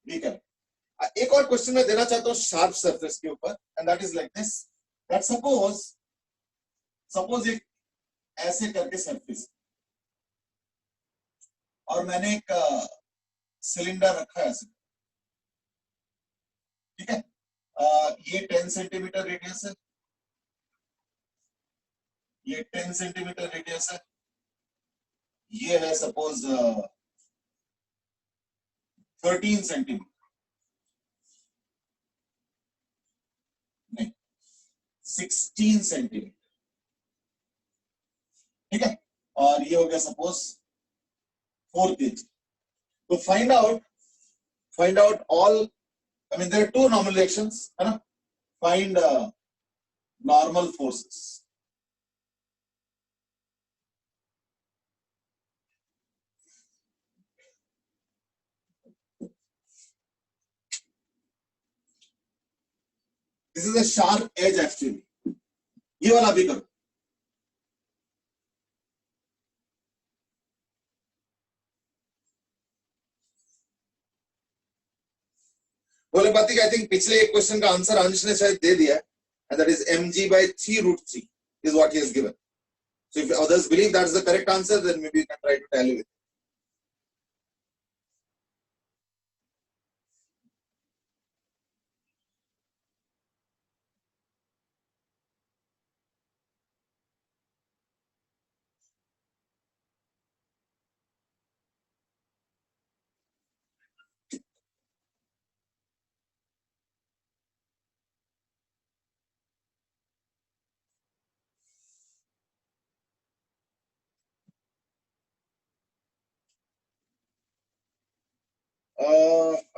weekend. एक और क्वेश्चन मैं देना चाहता हूँ शार्प सरफेस के ऊपर, and that is like this, that suppose एक ऐसे करके सरफेस और मैंने एक सिलेंडर रखा है ऐसे, ठीक है. ये 10 सेंटीमीटर रेडियस है, ये 10 सेंटीमीटर रेडियस है, ये है सपोज 13 सेंटीमीटर, नहीं 16 सेंटीमीटर, ठीक है. और ये हो गया सपोज 4 kg. तो find out all, I mean there are two normal reactions, है ना. Find normal forces. This is a sharp edge actually. ये वाला भी करो. बोले बात आई थिंक पिछले एक क्वेश्चन का आंसर अंश ने शायद दे दिया है, and that is mg/3√3 is what he has given. So if others believe that's the correct answer, then maybe you can try to tally with it.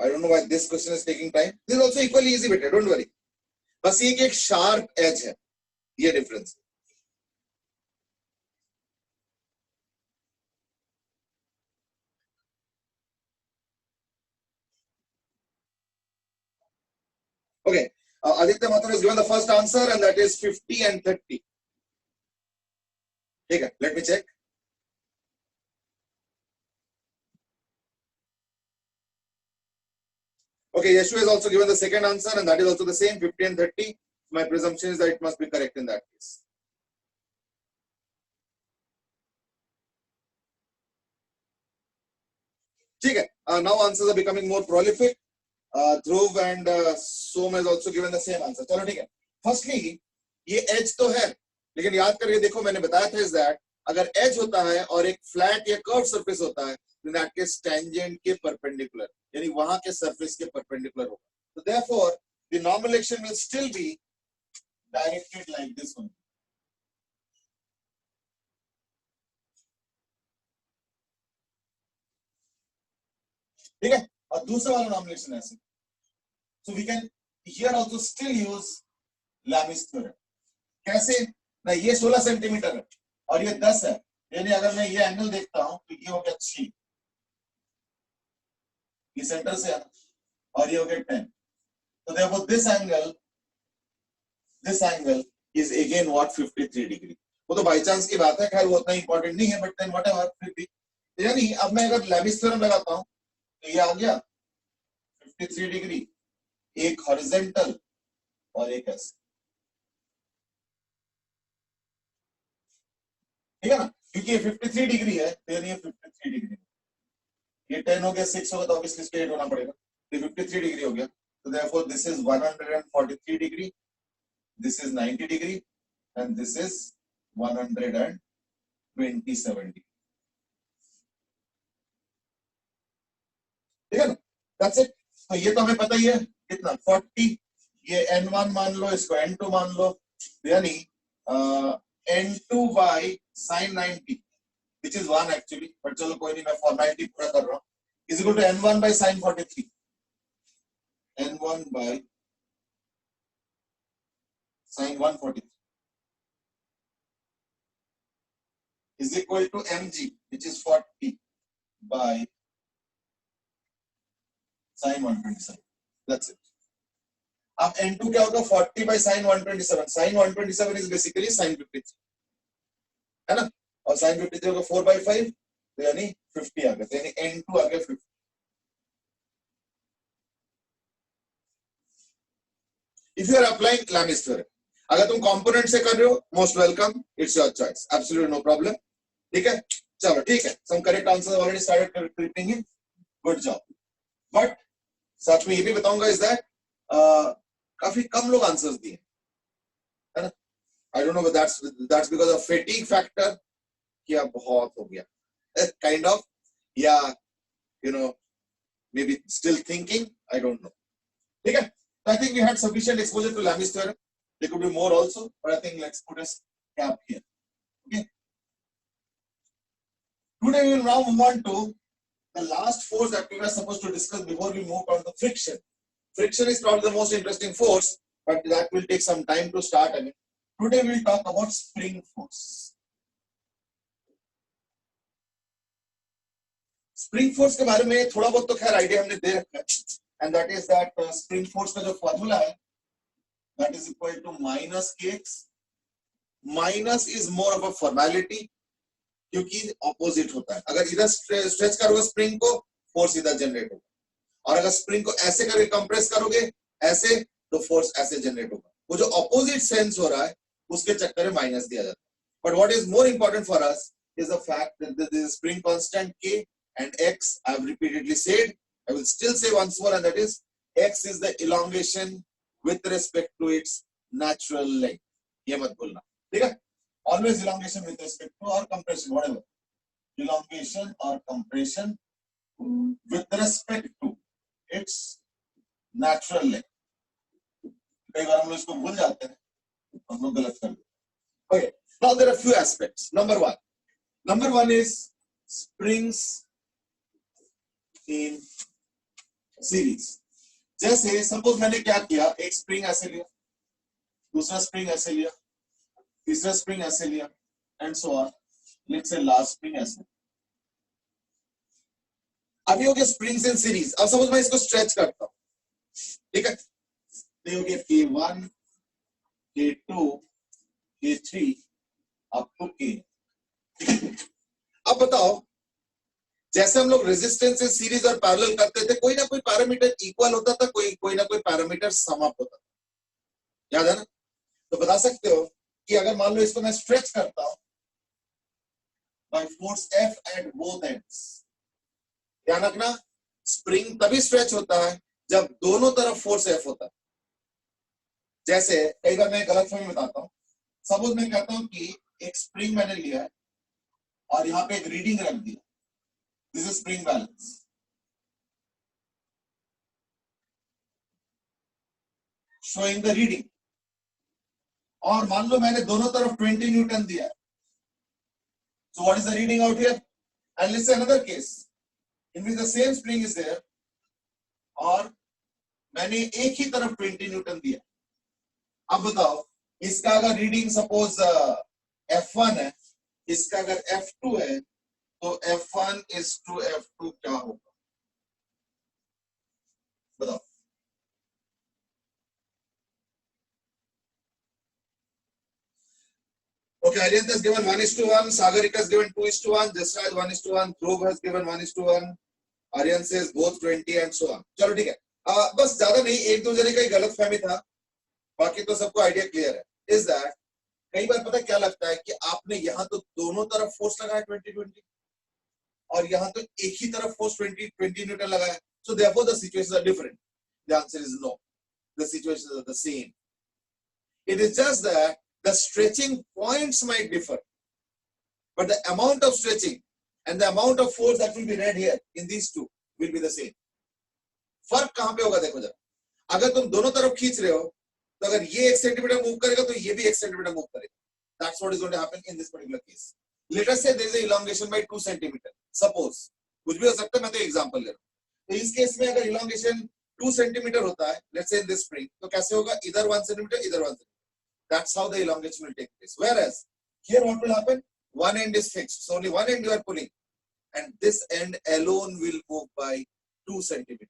I don't know why this question is taking time. This is also equally easy, बेटे, don't worry. बस ये कि एक sharp edge है, ये difference. Okay, Aditya Mathur has given the first answer, and that is 50 and 30. Okay, let me check. Okay, Yeshu has also given the second answer, and that is also the same, 50 and 30. My presumption is that it must be correct in that case. Okay, now answers are becoming more prolific. Dhruv and Som has also given the same answer. चलो ठीक है. Firstly, ये edge तो है, लेकिन याद करके देखो मैंने बताया था is that अगर edge होता है और एक flat या curved surface होता है, then that case tangent के perpendicular, यानी वहां के surface के perpendicular होगा. So therefore, the normal action will still be directed like this one. ठीक है? और दूसरा वाला normal action ऐसे. So we can here also still use Lamis theorem. कैसे? ना ये 16 सेंटीमीटर है और ये 10 है, यानी अगर मैं ये एंगल देखता हूं तो ये हो गया 6, ये सेंटर से है और ये हो गया 10. So therefore this angle is again what 53 degree. वो तो बाई चांस की बात है, खैर वो उतना इंपॉर्टेंट नहीं है, बट देन व्हाटएवर फिर भी. यानी अब मैं अगर लेविस थ्योरम लगाता हूं तो ये आ गया 53 डिग्री, एक हॉरिजॉन्टल और एक ऐसे. ठीक है ना, क्योंकि ये 53 डिग्री है तो ये 53 डिग्री, ये 10 हो गया, 6 होगा तो ऑब्वियसली इसके 8 होना पड़ेगा, तो 53 डिग्री हो गया. तो therefore this is 143 degree, this is 90 degree, and this is 127 degree. ठीक है ना, that's it. तो ये तो हमें पता ही है कितना 40, ये n1 मान लो, इसको n2 मान लो, यानी n2 by sin 90, which is 1 actually, but चलो कोई नहीं, मैं फॉर्मेलिटी पूरा कर रहा हूँ, is equal to n1 by sin 43, n1 by sin 143 is equal to mg, which is 40 by sin 127. That's it. अब n2 क्या होगा, 40 by sin 127. sin 127 is basically sin 53, है ना, और sin 53 होगा 4 by 5, तो यानी 50 आ गया, तो यानी n2 आ गया 50. If you are applying Lamis theorem, अगर तुम कंपोनेंट से कर रहे हो, most welcome, it's your choice, absolutely no problem. ठीक है, चलो ठीक है, some correct answers already started creating it, good job. But साथ में ये भी बताऊंगा इज दैट काफी कम लोग आंसर्स दिए, है ना. I don't know, that's because of fatigue factor, कि अब बहुत हो गया काइंड ऑफ, या you know may be still thinking, I don't know. ठीक है, I think we had sufficient exposure to Lamis theorem. There could be more also, but I think let's put a cap here. Okay. Today we will now move on to the last force that we were supposed to discuss before we move on to friction. Friction is probably the most interesting force, but that will take some time to start. I mean, today we will talk about spring force. Spring force के बारे में थोड़ा बहुत तो खैर idea हमने दे रखा है. And that is that spring force का जो फॉर्मूला है, that is equal to minus kx. Minus is more of a formality, क्योंकि opposite होता है. अगर इधर स्ट्रेच करोगे स्प्रिंग को, फोर्स इधर जनरेट होगा, और अगर स्प्रिंग को ऐसे करके कंप्रेस करोगे ऐसे, तो फोर्स ऐसे जनरेट होगा. वो जो ऑपोजिट सेंस हो रहा है उसके चक्कर में माइनस दिया जाता है. But what is more important for us is the fact that this is spring constant k and x. I have repeatedly said, I will still say once more, and that is x is the elongation with respect to its natural length. ये मत भूलना, ठीक है. Always elongation with respect to or compression, whatever. Elongation or compression with respect to its natural length. कई बार हम लोग इसको भूल जाते हैं, हम लोग गलत कर देते हैं. Okay, now there are few aspects. Number one is springs in series. जैसे सपोज मैंने क्या किया, एक स्प्रिंग ऐसे लिया, दूसरा स्प्रिंग ऐसे लिया, तीसरा स्प्रिंग ऐसे लिया, and so on, let's say last spring ऐसे। अभी हो गया स्प्रिंग्स इन सीरीज। अब सपोज मैं इसको स्ट्रेच करता हूं, ठीक है, तो हो गया K1, K2, K3 up to K। अब बताओ, जैसे हम लोग रेजिस्टेंस सीरीज और पैरेलल करते थे, कोई ना कोई पैरामीटर इक्वल होता था, कोई ना कोई पैरामीटर सम अप होता था, याद है ना? तो बता सकते हो कि अगर मान लो इसको मैं स्ट्रेच करता हूं by force F at both ends, ध्यान रखना स्प्रिंग तभी स्ट्रेच होता है जब दोनों तरफ फोर्स F होता है। जैसे कई बार मैं गलत फहमी बताता हूं, सपोज मैं कहता हूं कि एक स्प्रिंग मैंने लिया है और यहां पे एक रीडिंग रख दिया, this is spring balance, showing the reading, और मान लो मैंने दोनों तरफ 20 न्यूटन दिया है, so what is the reading out here? And let's say another case in which the same spring is there और मैंने एक ही तरफ 20 न्यूटन दिया। अब बताओ, इसका अगर रीडिंग सपोज F1 है, इसका अगर F2 है, तो F1 is to F2 क्या होगा बताओ? Okay, Aryan has given 1:1, Sagarika has given 2:1, Jasraj 1:1, Dhruv has given 1:1, Aryan says both 20 and so on. चलो ठीक है, बस ज्यादा नहीं, एक दो जने का ही गलत फहमी था, बाकी तो सबको आइडिया क्लियर है। इज दैट कई बार पता क्या लगता है कि आपने यहाँ तो दोनों तरफ फोर्स लगाया 20-20 और यहाँ तो एक ही तरफ फोर्स 20 न्यूटन लगाया, so therefore the situations are different. The answer is no, the situations are the same. It is just that the stretching points might differ, but the amount of stretching and the amount of force that will be read here in these two will be the same. फर्क कहां पे होगा देखो जरा, अगर तुम दोनों तरफ खींच रहे हो तो अगर ये 1 सेंटीमीटर मूव करेगा तो ये भी 1 सेंटीमीटर मूव करेगा. That's what is going to happen in this particular case. Let us say there is a elongation by 2 centimeter. Suppose कुछ भी हो सकता है, मैं तो एग्जांपल ले रहा हूं. तो इस केस में अगर elongation 2 सेंटीमीटर होता है, let's say in this spring, तो कैसे होगा, इधर 1 सेंटीमीटर इधर 1 centimetre. That's how the elongation will take place. Whereas here what will happen, one end is fixed, so only one end you are pulling, and this end alone will move by 2 centimeter.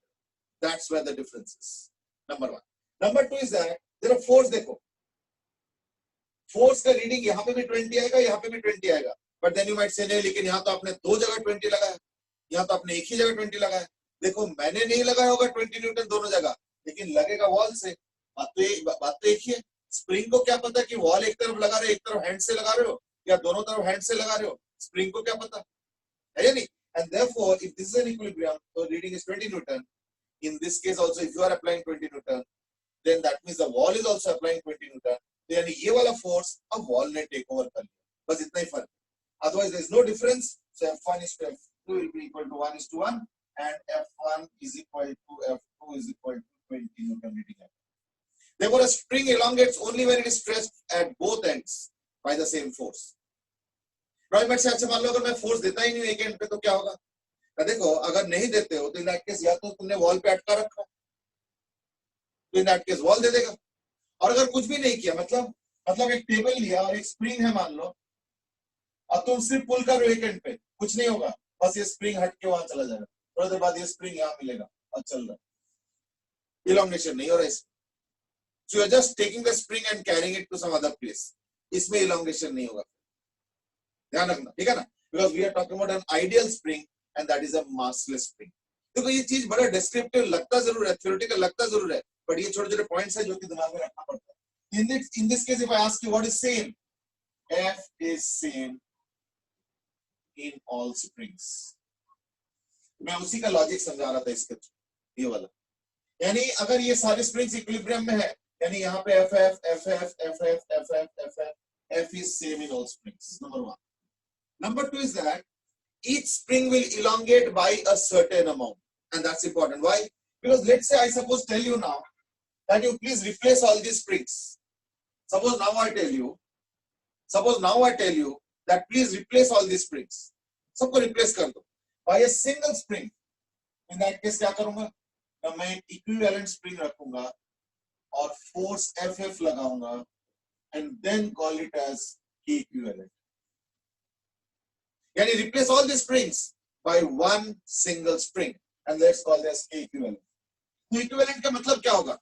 That's where the difference is. Number one. Number two is that there are force. देखो, force का reading यहाँ पे भी 20 आएगा, यहाँ पे भी 20 आएगा, but then you might say नहीं, लेकिन यहाँ तो आपने दो जगह 20 लगाया, यहाँ तो आपने एक ही जगह 20 लगाया. देखो, मैंने नहीं लगाया होगा 20 न्यूटन दोनों जगह, लेकिन लगेगा वॉल से. बात तो एक ही है. स्प्रिंग को क्या पता कि वॉल एक तरफ लगा रहे हो, एक तरफ हैंड से लगा रहे हो, या दोनों तरफ हैंड से लगा रहे हो, स्प्रिंग को क्या पता है या नहीं. And therefore, if this is an equilibrium, so reading is 20 Newton. In this case also, if you are applying 20 Newton, then that means the wall is also applying 20 Newton. तो यानी ये वाला force अब wall ने take over कर लिया, बस इतना ही फर्क. Otherwise, there is no difference. So F1 is to F2 will be equal to 1:1, and F1 is equal to F2 is equal to 20 Newton reading. Therefore, a spring elongates only when it is stressed at both ends by the same force. रॉयमेट से अच्छा मान लो अगर मैं force देता ही नहीं एक and पे तो क्या होगा. देखो, अगर नहीं देते हो तो इन दैट केस या तो तुमने वॉल पे अटका रखा, तो इन दैट केस वॉल दे देगा. और अगर कुछ भी नहीं किया, मतलब एक टेबल लिया और एक स्प्रिंग है मान लो, और तुम सिर्फ पुल कर रहे हो एक एंड पे, कुछ नहीं होगा, बस ये स्प्रिंग हट के वहां चला जाएगा, थोड़ी देर बाद ये स्प्रिंग यहाँ मिलेगा और चल रहा है, इलॉन्गेशन नहीं हो रहा है. So you are just taking the spring and carrying it to some other place. इसमें elongation नहीं होगा. ध्यान रखना, ठीक है ना? Because we are talking about an ideal spring and that is a massless spring. देखो, ये चीज बड़ा descriptive लगता जरूर है, theoretical लगता जरूर है, but ये छोटे-छोटे points है जो कि दिमाग में रखना पड़ता है. In this case, if I ask you what is same, F is same in all springs. मैं उसी का logic समझा रहा था इसके थ्रू, ये वाला. यानी अगर ये सारे springs equilibrium में है, यानी यहाँ पे F is same in all springs. Number one. Number two is that each spring will elongate by a certain amount, and that's important. Why? Because let's say I suppose tell you now that you please replace all these springs. Suppose now I tell you that please replace all these springs. सबको replace कर दो by a single spring. In that case क्या करूँगा? ना मैं एक equivalent spring रखूंगा और फोर्स एफ लगाऊंगा and then call it as K equivalent, यानी replace all the springs by one single spring and let's call this K equivalent. तो इक्विवेलेंट का मतलब क्या होगा?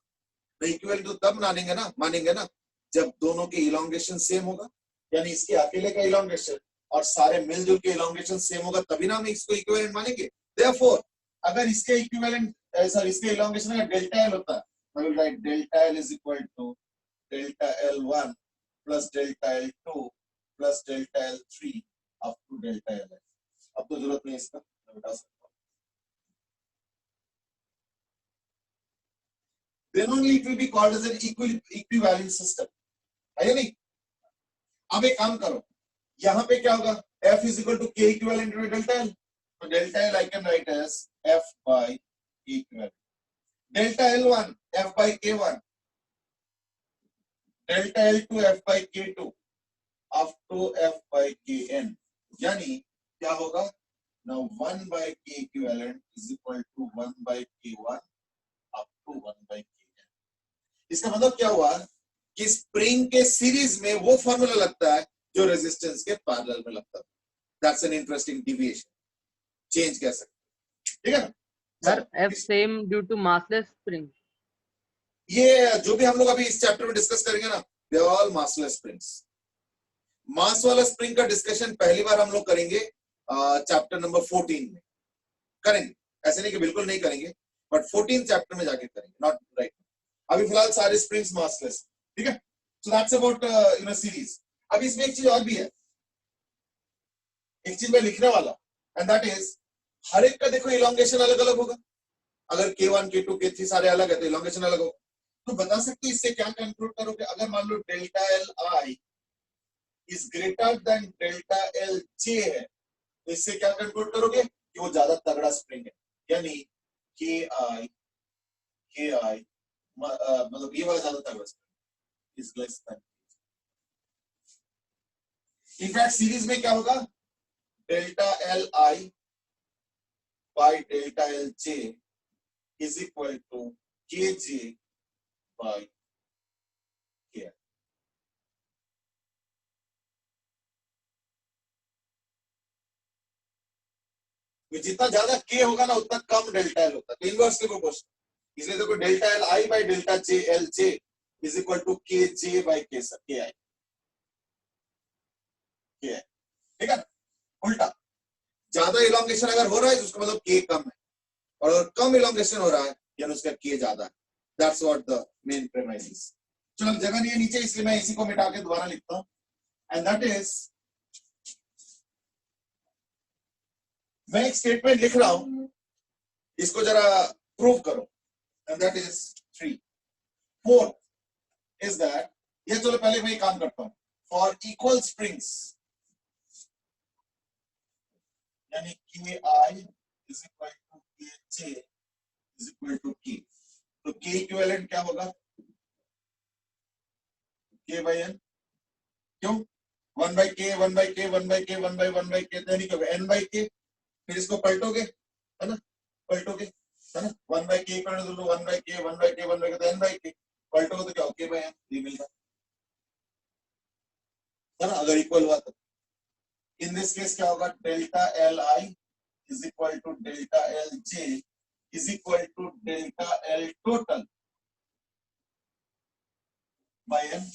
इक्विवेलेंट तो तब मानेंगे ना जब दोनों के इलोंगेशन सेम होगा, यानी इसके अकेले का इलोंगेशन और सारे मिलजुल के इलोंगेशन सेम होगा, तभी ना हम इसको इक्विवेलेंट मानेंगे। देयरफॉर अगर इसके इक्विवेलेंट इसके इलोंगेशन का डेल्टा एल होता है, I will write delta L is equal to delta L1 plus delta L2 plus delta L3 up to delta L. अब तो जरूरत नहीं इसका, मैं बता सकता हूँ। Then only it will be called as an equivalent system, है या नहीं? अब एक काम करो, यहाँ पे क्या होगा? F is equal to K equivalent to delta L. तो delta L I can write as F by K equivalent. Delta L1 F by K1, delta L2 F by K2 up to F by Kn, यानी क्या होगा? Now 1 by K equivalent is equal to 1 by K1 up to 1 by Kn. इसका मतलब क्या हुआ कि spring के series में वो फॉर्मूला लगता है जो रेजिस्टेंस के पैरेलल में लगता है। That's an interesting deviation. Change कह सकते हैं, ठीक है ना? Sir F same due to massless spring. ये जो भी हम लोग अभी इस चैप्टर में डिस्कस करेंगे ना, they are all massless springs. Mass वाला स्प्रिंग का डिस्कशन पहली बार हम लोग करेंगे चैप्टर नंबर 14 में करेंगे, ऐसे नहीं कि बिल्कुल नहीं करेंगे, बट 14 चैप्टर में जाके करेंगे, नॉट राइट। अभी फिलहाल सारे स्प्रिंग्स मासलेस, ठीक है? So that's about series. अब इसमें एक चीज और भी है, एक चीज मैं लिखने वाला, एंड दैट इज हर एक का देखो इलोंगेशन अलग अलग होगा। अगर K1 K2 K3 सारे अलग है तो इलोंगेशन अलग होगा। तो बता सकते हो इससे क्या कंक्लूड करोगे? अगर मान लो delta L I is greater than delta L J है, तो इससे क्या कंक्लूड करोगे कि वो ज्यादा तगड़ा स्प्रिंग है, यानी के आई मतलब ये वाला ज्यादा तगड़ा spring is less than. In fact series में क्या होगा? Delta L I by delta L J is equal to K J bye के। जितना ज्यादा के होगा ना उतना कम डेल्टा एल होता है, तो इनवर्सली प्रोपोर्शनल। इसलिए देखो delta L I by delta J L J is equal to K J bye के आई, ठीक है? उल्टा ज्यादा इलोंगेशन अगर हो रहा है तो उसका मतलब के कम है, और अगर कम इलोंगेशन हो रहा है यानी उसका के ज्यादा है। That's what the main premise is. चलो जगह नहीं है नीचे, इसलिए मैं इसी को मिटा के दोबारा लिखता हूं, एंड दैट इज, मैं एक स्टेटमेंट लिख रहा हूं, इसको जरा प्रूव करो, and that is 3। 4 is that, ये चलो पहले मैं काम करता हूं, फॉर इक्वल स्प्रिंग्स यानी के आई is equal to K J is equal to के, तो के इक्विवेलेंट क्या होगा? के बाय एन, क्यों? 1 बाय के 1 बाय के 1 बाय के 1 बाय 1 बाय के, यानी क्या एन बाय के, फिर इसको पलटोगे है ना, पलटोगे है ना, 1 बाय के इक्वल टू 1 बाय के 1 बाय के 1 बाय के, तो एन बाय के, पलटोगे तो क्या हो? के बाय एन, ये मिल रहा है ना, अगर इक्वल हुआ तो। इन दिस केस क्या होगा? Delta L I is equal to delta L J is equal to delta L total by N,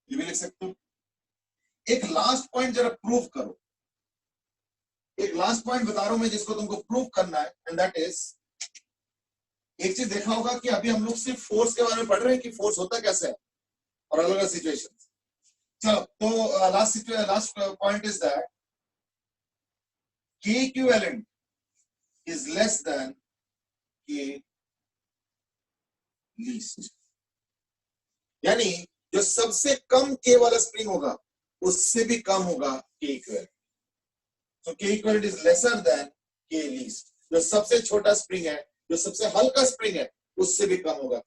ये भी लिख सकते हो। एक लास्ट पॉइंट जरा प्रूव करो, एक लास्ट पॉइंट बता रहा हूं मैं जिसको तुमको प्रूव करना है, एंड दैट इज, एक चीज देखा होगा कि अभी हम लोग सिर्फ फोर्स के बारे में पढ़ रहे हैं कि फोर्स होता कैसे है और अलग अलग सिचुएशन। चलो तो लास्ट पॉइंट इज दैट के equivalent is less than K least, यानी जो सबसे कम के वाला स्प्रिंग होगा उससे भी कम होगा के equivalent. So K equivalent is lesser than K least. जो सबसे छोटा स्प्रिंग है, जो सबसे हल्का स्प्रिंग है, उससे भी कम होगा।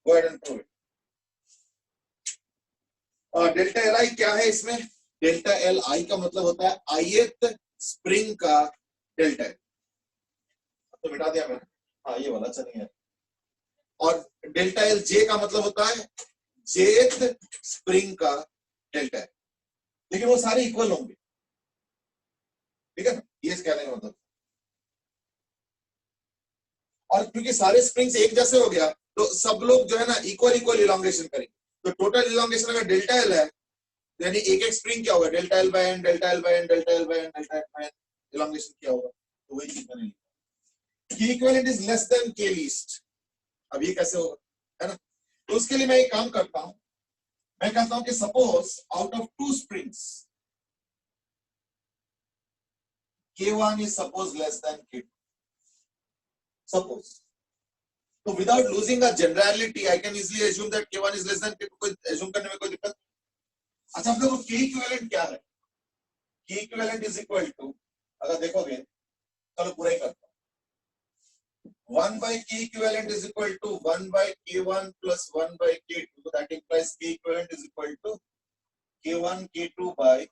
Go ahead and prove it. Delta L आई क्या है इसमें? डेल्टा एल आई का मतलब होता है ith स्प्रिंग का डेल्टा। तो मिटा दिया मैंने, हाँ ये वाला अच्छा नहीं है। और डेल्टा एल जे का मतलब होता है जेथ स्प्रिंग का डेल्टा एल, लेकिन वो सारे इक्वल होंगे, ठीक है ना, ये कहने का मतलब। और क्योंकि सारे स्प्रिंग्स एक जैसे हो गया तो सब लोग जो है ना इक्वल इक्वल इलोंगेशन करेंगे, तो टोटल इलोंगेशन अगर डेल्टा एल है यानी एक एक स्प्रिंग क्या होगा, delta L by N, delta L by N, delta L by N, delta L by N, elongation क्या होगा, तो वही चीज मैंने लिखा। K equivalent is less than K least. अब ये कैसे होगा, है ना, तो उसके लिए मैं एक काम करता हूं, मैं कहता हूं कि suppose out of two springs K1 is suppose less than K2. Suppose. So without losing a generality, I can easily assume that K1 is less than K2. कोई assume करने में कोई दिक्कत? अच्छा आप देखो K equivalent क्या है? K equivalent is equal to, अगर देखोगे, चलो पूरा ही करता हूँ। 1 by K equivalent is equal to 1 by K1 plus 1 by K2. So that implies K equivalent is equal to K1 K2 by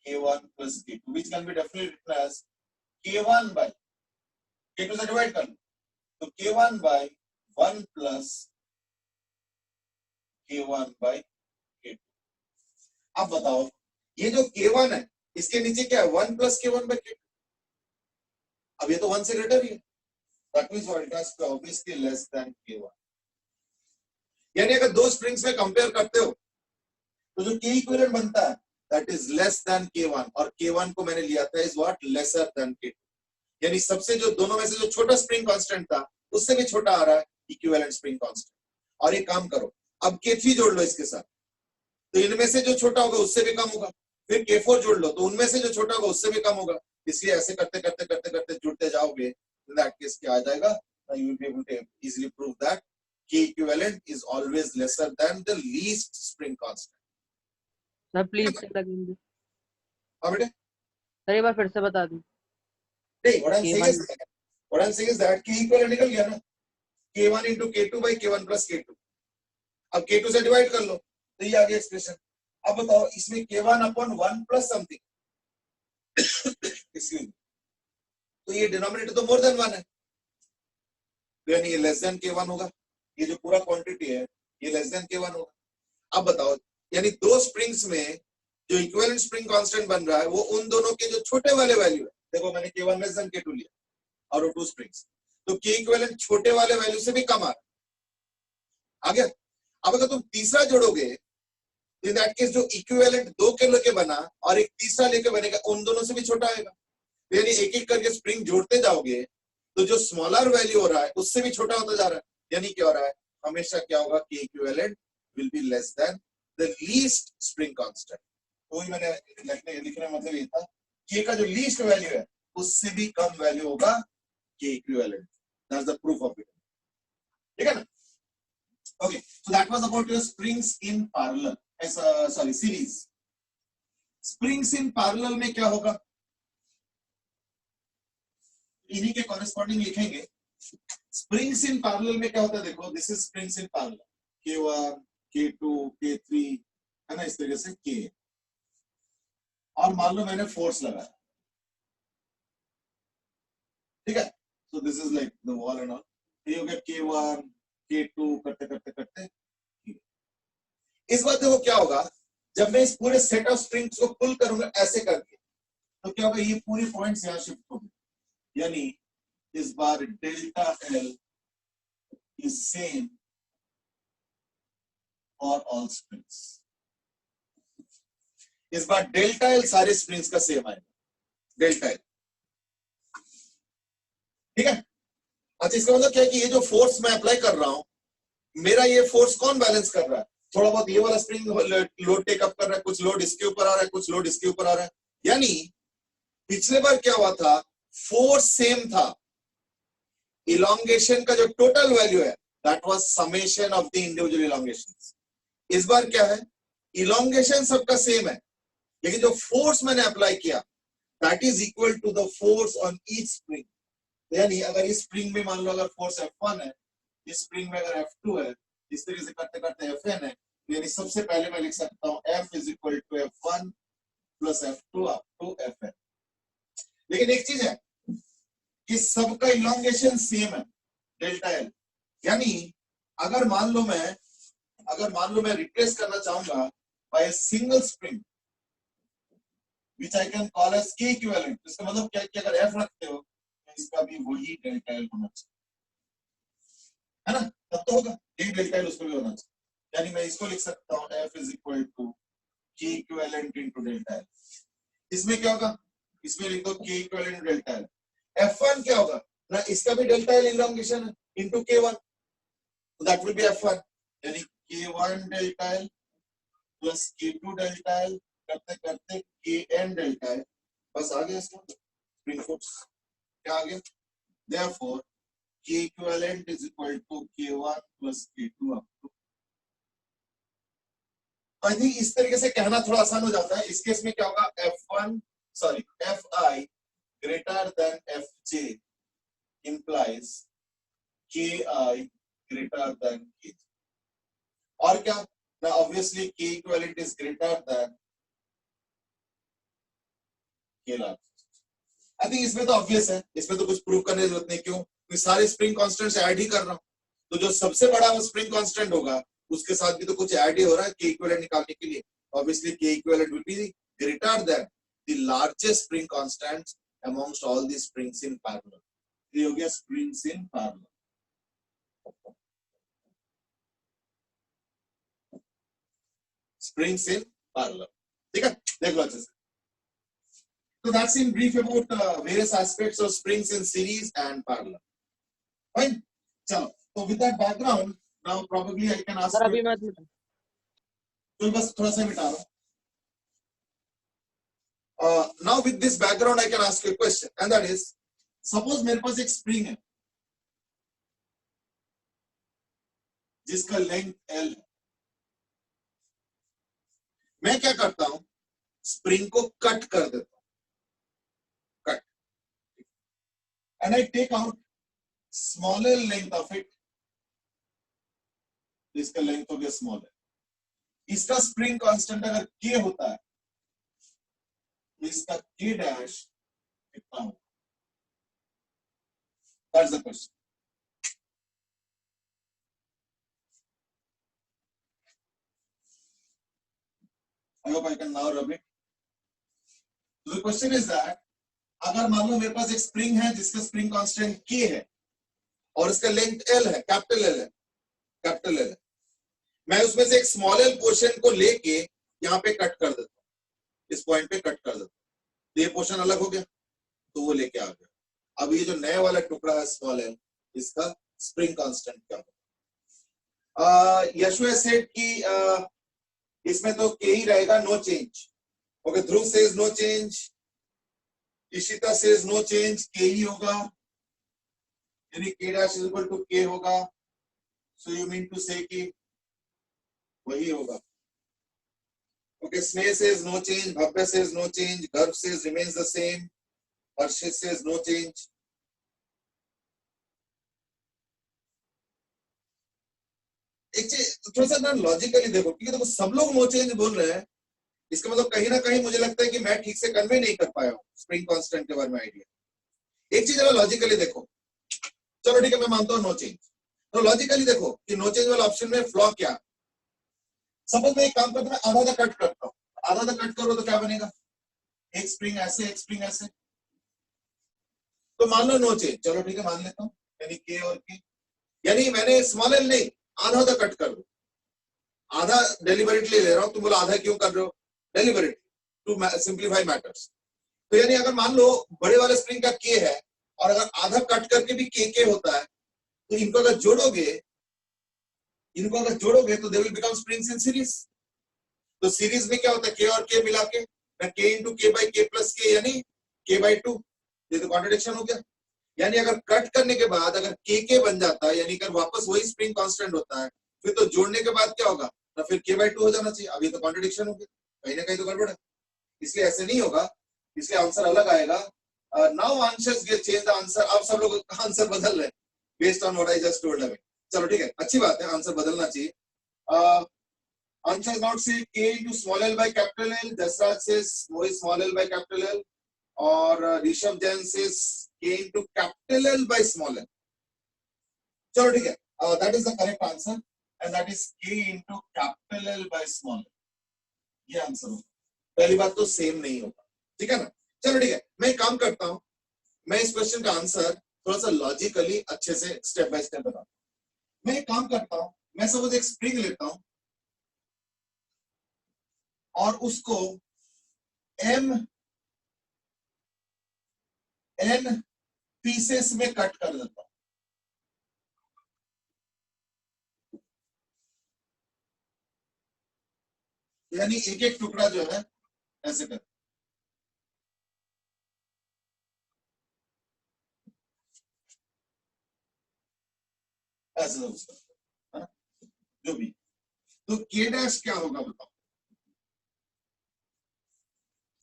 K1 plus K2, which can be definitely written as K1 by K2 से divide कर लो तो K1 by 1 plus K1 by K2। अब बताओ ये जो K1 है इसके नीचे क्या है, 1 plus K1 by K2। अब ये तो 1 से ग्रेटर ही है, that means it has to obviously less than K1। यानी अगर दो स्प्रिंग्स में कंपेयर करते हो तो जो K इक्विवेलेंट बनता है that is less than K1, और K1 को मैंने लिया था is what lesser than K2, यानी सबसे जो दोनों में से जो छोटा स्प्रिंग कांस्टेंट था उससे भी छोटा आ रहा है इक्विवेलेंट स्प्रिंग कांस्टेंट। और एक काम करो, अब K3 जोड़ लो इसके साथ, तो इनमें से जो छोटा होगा उससे भी कम होगा, फिर K4 जोड़ लो तो उनमें से जो छोटा होगा उससे भी कम होगा, इसलिए ऐसे करते करते करते करते जुड़ते जाओगे, in that case क्या आ जाएगा, you will be able to easily prove that K equivalent is always lesser than the least spring constant। Sir please से लगेंगे हाँ बेटे, सर, एक बार फिर से बता दूं। नहीं what I'm saying K1 is that K equivalent निकल गया ना, K1 into K2 by K1 plus K2। अब K2 से डिवाइड कर लो तो ये आ गया एक्सप्रेशन। अब बताओ इसमें K1 upon 1 plus something excuse me, तो ये डिनोमिनेटर तो मोर देन 1 है, यानी ये लेस देन K1 होगा, ये जो पूरा क्वांटिटी है ये लेस देन K1 होगा। अब बताओ यानी दो स्प्रिंग्स में जो इक्विवेलेंट स्प्रिंग कांस्टेंट बन रहा है वो उन दोनों के जो छोटे वाले वैल्यू है, देखो मैंने K1 लेस देन K2 लिया आउट ऑफ टू स्प्रिंग्स, तो K इक्विवेलेंट छोटे वाले वैल्यू से भी कम आ गया। अब अगर तुम तीसरा जोड़ोगे इन दैट केस जो इक्विवेलेंट 2 के लेके बना और एक तीसरा लेके बनेगा उन दोनों से भी छोटा आएगा, यानी एक एक करके स्प्रिंग जोड़ते जाओगे तो जो स्मॉलर वैल्यू हो रहा है उससे भी छोटा होता जा रहा है, यानी क्या हो रहा है, हमेशा क्या होगा, K equivalent will be less than the least spring constant. तो ही मैंने लिखने का मतलब ये था, K का जो लीस्ट वैल्यू है उससे भी कम वैल्यू होगा K equivalent, that's the proof of it, ठीक है ना। Okay, so that was about your springs in parallel, series। Springs in parallel में क्या होगा, इन्हीं के कॉरेस्पॉन्डिंग लिखेंगे। Springs in parallel में क्या होता है, देखो this is springs in parallel, K1, K2, K3, है ना, इस तरीके से K, और मान लो मैंने फोर्स लगाया, ठीक है, so this is like the wall and all, ये हो गया K1, K2 करते करते करते। इस बार देखो क्या होगा, जब मैं इस पूरे सेट ऑफ स्प्रिंग्स को पुल करूंगा ऐसे करके, तो क्या होगा, ये पूरी पॉइंट्स यहां शिफ्ट होंगे, यानी इस बार delta L is same for all springs. इस बार डेल्टा एल सारे स्प्रिंग्स का सेम आएगा, डेल्टा एल, ठीक है। अच्छा इसका मतलब क्या है कि ये जो फोर्स मैं अप्लाई कर रहा हूं, मेरा ये फोर्स कौन बैलेंस कर रहा है, थोड़ा बहुत ये वाला स्प्रिंग लोड टेकअप कर रहा है, कुछ लोड इसके ऊपर आ रहा है, कुछ लोड इसके ऊपर आ रहा है, यानी पिछले बार क्या हुआ था, फोर्स सेम था, इलोंगेशन का जो टोटल वैल्यू है that was summation of the individual elongations. इस बार क्या है, इलोंगेशन सबका सेम है, लेकिन जो फोर्स मैंने अप्लाई किया that is equal to the force on each spring. यानी अगर इस स्प्रिंग में मान लो अगर फोर्स F1 है, इस स्प्रिंग में अगर F2 है, इस तरीके से करते करते Fn है, यानी सबसे पहले मैं लिख सकता हूं F is equal to F1 plus F2 up to Fn। लेकिन एक चीज है कि सबका इलोंगेशन सेम है, डेल्टा एल। यानी अगर मान लो मैं रिप्लेस करना चाहूंगा by single spring which I can call as K equivalent, इसका मतलब क्या कि अगर F रखते हो तो इसका भी वही डेल्टा एल होना चाहिए, है ना? तब तो होगा यही डेल्टा एल उसको भी होना चाहिए। यानी मैं इसको लिख सकता हूँ F is equal to K equivalent into delta L. इसमें क्या होगा, इसमें लिख दो K equivalent delta L. F1 क्या होगा ना, इसका भी डेल्टा एल इलॉन्गेशन है into K1, so that will be F1, यानी K1 delta L plus K2 delta L करते करते Kn डेल्टा एल, बस आ गया इसका स्प्रिंग फोर्स। क्या आ गया, therefore K equivalent is equal to K1 plus K2 up to। I think इस तरीके से कहना थोड़ा आसान हो जाता है। इस केस में क्या होगा, Fi greater than Fj implies Ki greater than Kj। और क्या ना, obviously K equivalent is greater than K large। I think इसमें तो ऑब्वियस है, इसमें तो कुछ प्रूव करने की जरूरत नहीं। क्यों, मैं सारे स्प्रिंग कांस्टेंट्स ऐड ही कर रहा हूं, तो जो सबसे बड़ा वो स्प्रिंग कांस्टेंट होगा उसके साथ भी तो कुछ ऐड ही हो रहा है K इक्विवेलेंट निकालने के लिए। Obviously K equivalent will be greater than the largest spring constants amongst all the springs in parallel. ये हो गया springs in parallel. Springs in parallel, ठीक है, देख लो अच्छे से। So that's in brief about various aspects of springs in series and parallel. Fine. So with that background, now probably I can ask sir you. अभी मैं मिटा तो बस थोड़ा सा मिटा रहा हूँ। Now with this background, I can ask you a question, and that is, suppose मेरे पास एक spring है जिसका लेंथ L है। मैं क्या करता हूँ, स्प्रिंग को कट कर देता हूँ, cut, and I take out smaller length of it। इसका लेंथ हो गया स्मॉलर। इसका स्प्रिंग कांस्टेंट अगर K होता है तो इसका K डैश कितना होगा? That's the question. I hope I can now rub it. So the question is that अगर मान लो मेरे पास एक स्प्रिंग है जिसका स्प्रिंग कांस्टेंट K है और इसका लेंथ L है, कैपिटल L है, कैपिटल L है। मैं उसमें से एक स्मॉलर पोर्शन को लेके यहाँ पे कट कर देता हूँ, इस पॉइंट पे कट कर देता हूँ, तो ये पोर्शन अलग हो गया, तो वो लेके आ गया। अब ये जो नया वाला टुकड़ा है स्मॉल एल, इसका स्प्रिंग कांस्टेंट क्या होगा? यशु सेड कि इसमें तो K ही रहेगा, no change. Okay, Dhruv says no change, Ishita says no change, K ही होगा, यानी K dash is equal to K होगा। सो यू मीन टू से कि वही होगा। Okay, Sneh says no change, Bhavya says no change, Garv says remains the same, Harshit says no change. एक चीज थोड़ा सा ना लॉजिकली देखो, क्योंकि देखो सब लोग नो चेंज बोल रहे हैं, इसका मतलब कहीं ना कहीं मुझे लगता है कि मैं ठीक से कन्वे नहीं कर पाया हूँ स्प्रिंग कांस्टेंट के बारे में आइडिया। एक चीज अगर लॉजिकली देखो, चलो ठीक है मैं मानता हूँ नो चेंज, तो लॉजिकली देखो कि नो चेंज वाला ऑप्शन में फ्लॉ क्या। सपोज मैं एक काम करता हूँ, आधा कट करता हूँ, आधा कट करो तो क्या बनेगा, एक स्प्रिंग ऐसे, एक स्प्रिंग ऐसे, तो मान लो नो चेंज। चलो ठीक है मान लेता हूँ, यानी K और K, यानी मैंने स्मॉल एल नहीं, आधा कट कर दो, आधा डेलिबरेटली ले रहा हूं। तुम बोलो आधा क्यों कर रहे हो? Deliberately to simplify matters. तो यानी अगर मान लो बड़े वाले स्प्रिंग का K है और अगर आधा कट करके भी K होता है, तो इनको अगर जोड़ोगे तो they will become springs in series. तो सीरीज में क्या होता है, K और K मिला के K into K by K plus K, यानी K बाई 2। ये तो कॉन्ट्रडिक्शन हो गया। यानी अगर कट करने के बाद अगर K बन जाता है, यानी अगर वापस वही स्प्रिंग कांस्टेंट होता है, फिर तो जोड़ने के बाद क्या होगा ना, फिर K बाई 2 हो जाना चाहिए। अब ये तो कॉन्ट्रडिक्शन हो गया, कहीं ना कहीं तो गड़बड़ है, इसलिए ऐसे नहीं होगा, इसलिए आंसर अलग आएगा। Now answers get change the answer. अब सब लोग आंसर बदल रहे हैं based on what I just told away. चलो ठीक है, अच्छी बात है, आंसर बदलना चाहिए। Answer not say K into small l by capital L. Jasraj says small l by capital L, or Rishabh Jain says K into capital L by small l. चलो ठीक है, that is the correct answer and that is k into capital L by small l. ये answer होगा। पहली बात तो same नहीं होगा, ठीक है ना। चलो ठीक है, मैं एक काम करता हूं, मैं इस क्वेश्चन का आंसर थोड़ा सा लॉजिकली अच्छे से स्टेप बाय स्टेप बताता हूं। मैं एक काम करता हूं, मैं सपोज एक स्प्रिंग लेता हूं और उसको n पीसेस में कट कर देता हूं। यानी एक एक टुकड़ा जो है ऐसे कर, ऐसे उसका, हाँ? जो भी, तो k डैश क्या होगा बताओ,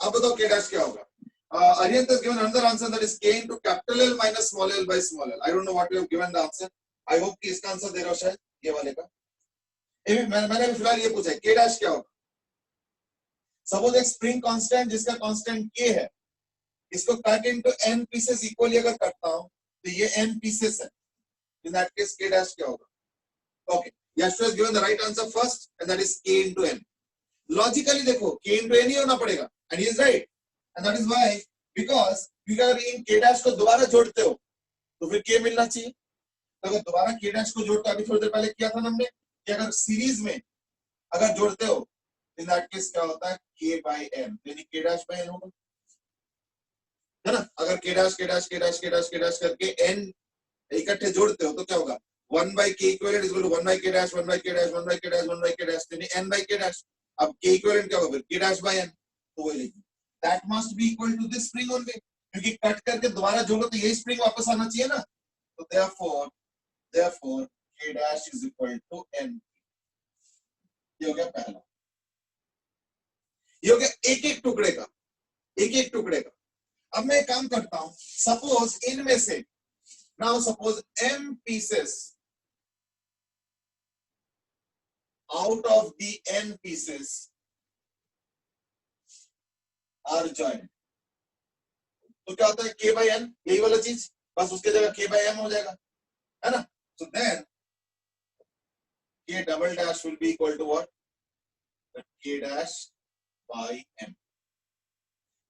अब बताओ k डैश क्या होगा। Arihant has given another answer, that is k into capital L minus small l by small l. I don't know what you have given the answer. I hope कि इसका answer दे रहा हो शायद ये वाले का। मैंने भी फिलहाल ये पूछा है k डैश क्या होगा। सपोज एक स्प्रिंग कांस्टेंट जिसका कांस्टेंट k है, इसको cut into n pieces equally अगर करता हूं तो ये n पीसेस है, in that case k dash क्या होगा। Okay, Yashua has given the right answer first and that is k into n. Logically देखो k into n ही होना पड़ेगा and he is right and that is why, because अगर इन k dash को दोबारा जोड़ते हो तो फिर k मिलना चाहिए। अगर दोबारा k dash को जोड़ते, अभी थोड़ी देर पहले किया था हमने कि अगर सीरीज में अगर जोड़ते हो in that case क्या होता है k by n, यानी k dash by n होगा, है ना। अगर k dash k dash k dash k dash k dash करके n इकट्ठे जोड़ते हो तो क्या होगा 1 by k equivalent is equal to 1 by k dash 1 by k dash 1 by k dash 1 by k dash, यानी n by k dash। अब k equivalent क्या होगा फिर k dash by n, तो वही लिखिए that must be equal to this spring only, क्योंकि cut करके दोबारा जोड़ो तो यही स्प्रिंग वापस आना चाहिए ना। तो therefore k dash is equal to n। ये हो गया पहला, ये हो गया एक एक टुकड़े का, एक एक टुकड़े का। अब मैं एक काम करता हूं, सपोज इनमें से, now suppose m pieces out of the n pieces are joined, तो क्या होता है k by n, यही वाला चीज, बस उसके जगह k by m हो जाएगा, है ना। So then k double dash will be equal to what, k dash by m,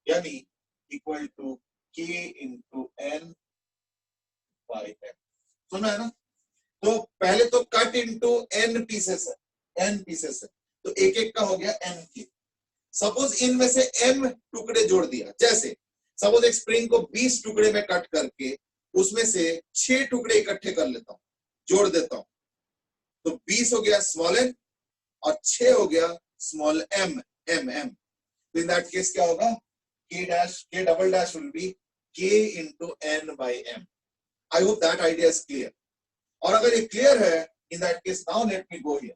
यानी equal to k into n by m। सुना है ना। तो पहले तो कट इनटू n पीसेस है, n पीसेस है, तो एक एक का हो गया n के। सपोज इनमें से m टुकड़े जोड़ दिया, जैसे सपोज एक स्प्रिंग को 20 टुकड़े में कट करके उसमें से 6 टुकड़े इकट्ठे कर लेता हूं, जोड़ देता हूं, तो 20 हो गया स्मॉल n और 6 हो गया स्मॉल m, तो इन दैट केस क्या होगा k double dash will be k into n by m। I hope that idea is clear। और अगर ये क्लियर है, in that case now let me go here.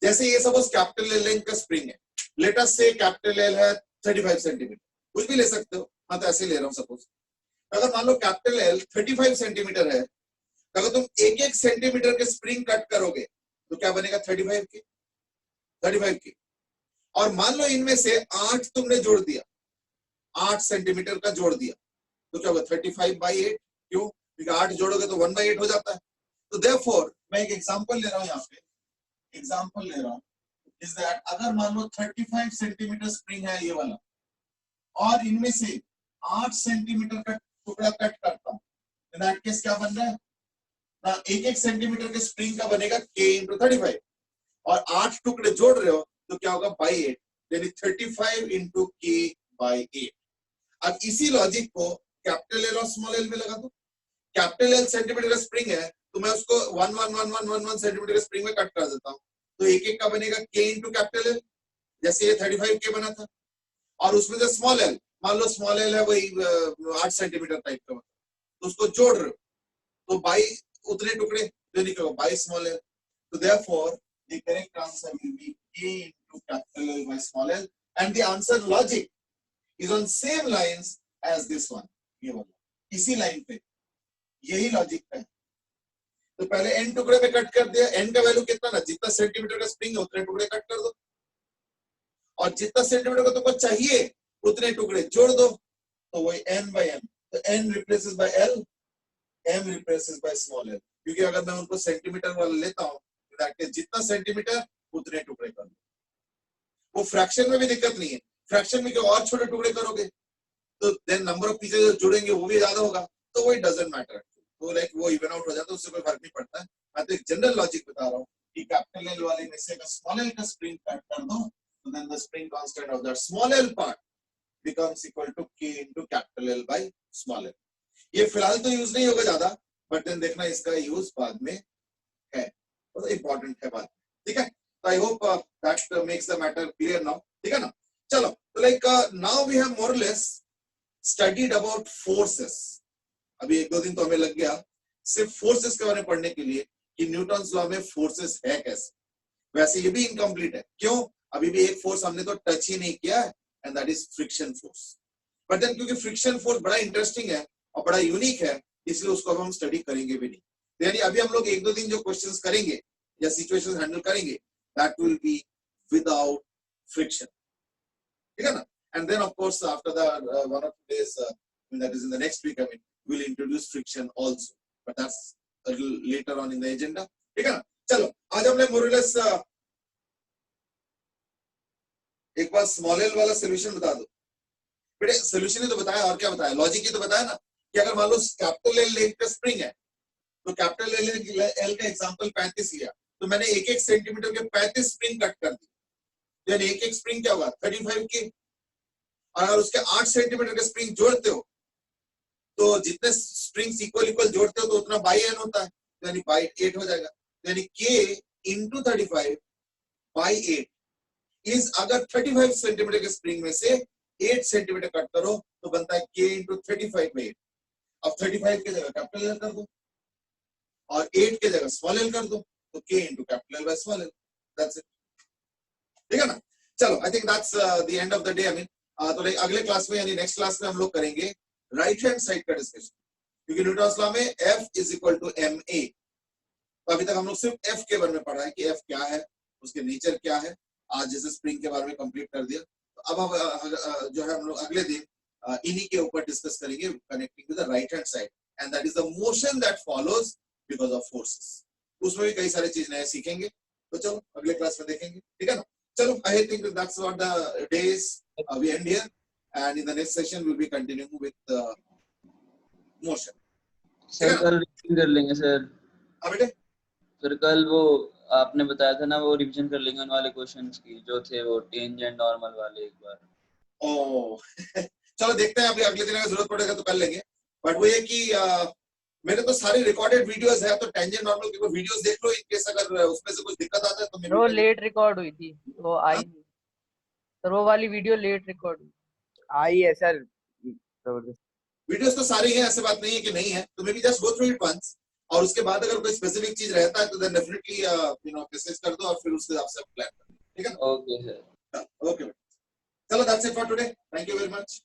जैसे ये सपोज कैपिटल एल लेंथ का spring है, लेट अस से capital L है 35 सेंटीमीटर, कुछ भी ले सकते हो, हाँ तो ऐसे ले रहा हूं सपोज। अगर मान लो कैपिटल एल 35 सेंटीमीटर है, तो अगर तुम एक एक सेंटीमीटर के स्प्रिंग कट करोगे तो क्या बनेगा 35 के। और मान लो इनमें से 8 तुमने जोड़ दिया, 8 सेंटीमीटर का जोड़ दिया, तो क्या होगा 35 by 8, क्यों, क्योंकि 8 जोड़ोगे तो 1 by 8 हो जाता है। तो therefore मैं एक एग्जांपल ले रहा हूं, यहाँ पे एग्जांपल ले रहा हूं, इज दैट अगर मान लो 35 सेंटीमीटर स्प्रिंग है ये वाला, और इनमें से 8 सेंटीमीटर का टुकड़ा कट करता हूं, इन दैट केस क्या बन रहा है ना, एक एक सेंटीमीटर के स्प्रिंग का बनेगा k into 35, और 8 टुकड़े जोड़ रहे हो तो क्या होगा by 8, यानी 35 into k by 8। अब इसी लॉजिक को कैपिटल एल और स्मॉल एल में लगा दो। कैपिटल एल सेंटीमीटर का स्प्रिंग है तो मैं उसको 1 सेंटीमीटर के स्प्रिंग में कट कर देता हूं, तो एक एक का बनेगा k इंटू कैपिटल एल, जैसे ये 35 के बना था। और उसमें से स्मॉल एल, मान लो स्मॉल एल है वही 8 सेंटीमीटर टाइप का, तो उसको जोड़ रहे हो तो बाई उतने टुकड़े जो निकलेगा बाई स्मॉल एल। तो therefore the correct answer will be k into capital L by small l, and the answer logic is on same lines as this one, ये वाला इसी लाइन पे, यही लॉजिक है। तो पहले n टुकड़े में कट कर दिया, n का वैल्यू कितना ना, जितना सेंटीमीटर का स्प्रिंग है उतने टुकड़े कट कर दो, और जितना सेंटीमीटर का तुमको चाहिए उतने टुकड़े जोड़ दो, तो वही n by m, तो n replaces by l, m replaces by small l, क्योंकि अगर मैं उनको सेंटीमीटर वाला लेता हूँ तो जितना सेंटीमीटर उतने टुकड़े कर लो। वो फ्रैक्शन में भी दिक्कत नहीं है, फ्रैक्शन में क्यों और छोटे टुकड़े करोगे तो देन नंबर ऑफ पीसेस जो जुड़ेंगे वो भी ज्यादा होगा, तो वो डजंट मैटर, तो लाइक वो इवन आउट हो जाता है, उससे कोई फर्क नहीं पड़ता है। मैं तो एक जनरल लॉजिक बता रहा हूँ कि कैपिटल एल वाले में से स्मॉल एल का स्प्रिंग कट कर दो तो then the spring constant of that small L part becomes equal to k into capital L by small l। ये फिलहाल तो यूज नहीं होगा ज्यादा, बट देन देखना इसका यूज बाद में है, तो इंपॉर्टेंट है बात, ठीक है। तो I hope that makes the matter clear now, ठीक है ना। चलो, तो like now we have more और लेस स्टडीड अबाउट फोर्सेस। अभी एक दो दिन तो हमें लग गया सिर्फ फोर्सेस के बारे में पढ़ने के लिए कि न्यूटन्स लॉ में फोर्सेस है कैसे। वैसे ये भी इनकम्प्लीट है, क्यों? अभी भी एक फोर्स हमने तो टच ही नहीं किया है, and that is friction force। but then क्योंकि friction force बड़ा इंटरेस्टिंग है और बड़ा यूनिक है, इसलिए उसको अब हम स्टडी करेंगे भी नहीं। यानी अभी हम लोग एक दो दिन जो क्वेश्चंस करेंगे या सिचुएशंस हैंडल करेंगे, that will be without friction, ठीक है ना। and then of course after the one or two days that is in the next week, I mean we'll introduce friction also, but that's a little later on in the agenda, ठीक है ना। चलो, आज हमने more or less एक बार small L वाला solution बता दो बेटे। सोल्यूशन ही तो बताया, और क्या बताया, लॉजिक ही तो बताया ना कि अगर मान लो कैपिटल एल लेंथ का स्प्रिंग है तो कैपिटल एल का एग्जांपल 35 लिया, तो मैंने एक एक सेंटीमीटर के 35 स्प्रिंग कट कर दी, यानी एक एक स्प्रिंग क्या हुआ 35 के। और अगर उसके 8 सेंटीमीटर के स्प्रिंग जोड़ते हो तो जितने स्प्रिंग्स इक्वल इक्वल जोड़ते हो तो उतना बाई एन होता है, यानी बाई 8 हो जाएगा, यानी के इंटू 35 बाई 8 इज, अगर 35 सेंटीमीटर के स्प्रिंग में से 8 सेंटीमीटर कट करो तो बनता है k इंटू 35 में 8। अब 35 की जगह कैपिटल एल कर दो और 8 की जगह स्मॉल एल कर दो, तो k into capital L by small L, that's it, ठीक है ना। चलो, I think that's the end of the day. I mean तो अगले क्लास में यानी नेक्स्ट क्लास में हम लोग करेंगे राइट हैंड साइड का डिस्कशन, क्योंकि न्यूटन्स लॉ में F is equal to ma। तो अभी तक हम लोग सिर्फ F के बारे में पढ़ा है कि F क्या है, उसके नेचर क्या है। आज जैसे स्प्रिंग के बारे में कंप्लीट कर दिया, तो अब हम जो है हम लोग अगले दिन इन्हीं के ऊपर डिस्कस करेंगे, connecting to the right hand side, and that is the motion that follows because of forces. उसमें भी कई सारी चीज नए सीखेंगे, तो चलो अगले क्लास में देखेंगे, ठीक है ना। चलो, I think that's what the days we end here, and in the next session will be continuing with motion. Sir कल रिवीजन कर लेंगे सर। हाँ बेटे, सर कल वो आपने बताया था ना, वो रिवीजन कर लेंगे उन वाले क्वेश्चंस की जो थे, वो टेंजेंट नॉर्मल वाले एक बार। ओ चलो देखते हैं, अभी अगले दिन अगर जरूरत पड़ेगा तो कर लेंगे। बट वो ये कि मेरे तो सारे रिकॉर्डेड वीडियोस है, तो टेंजेंट नॉर्मल के वीडियोस देख लो, इन केस अगर उसमें से कुछ दिक्कत आता है तो वो लेट रिकॉर्ड हुई थी, वो आई नहीं सर, वो वाली वीडियो लेट रिकॉर्ड हुई आई है सर। वीडियोस तो सारे ही हैं, ऐसे बात नहीं है कि नहीं है, तो maybe just go through it once, और उसके बाद अगर कोई स्पेसिफिक चीज रहता है तो then definitely you know message कर दो और फिर उसके हिसाब से प्लान कर दो, ठीक है। Okay sir. ओके, चलो that's it for today, thank you very much.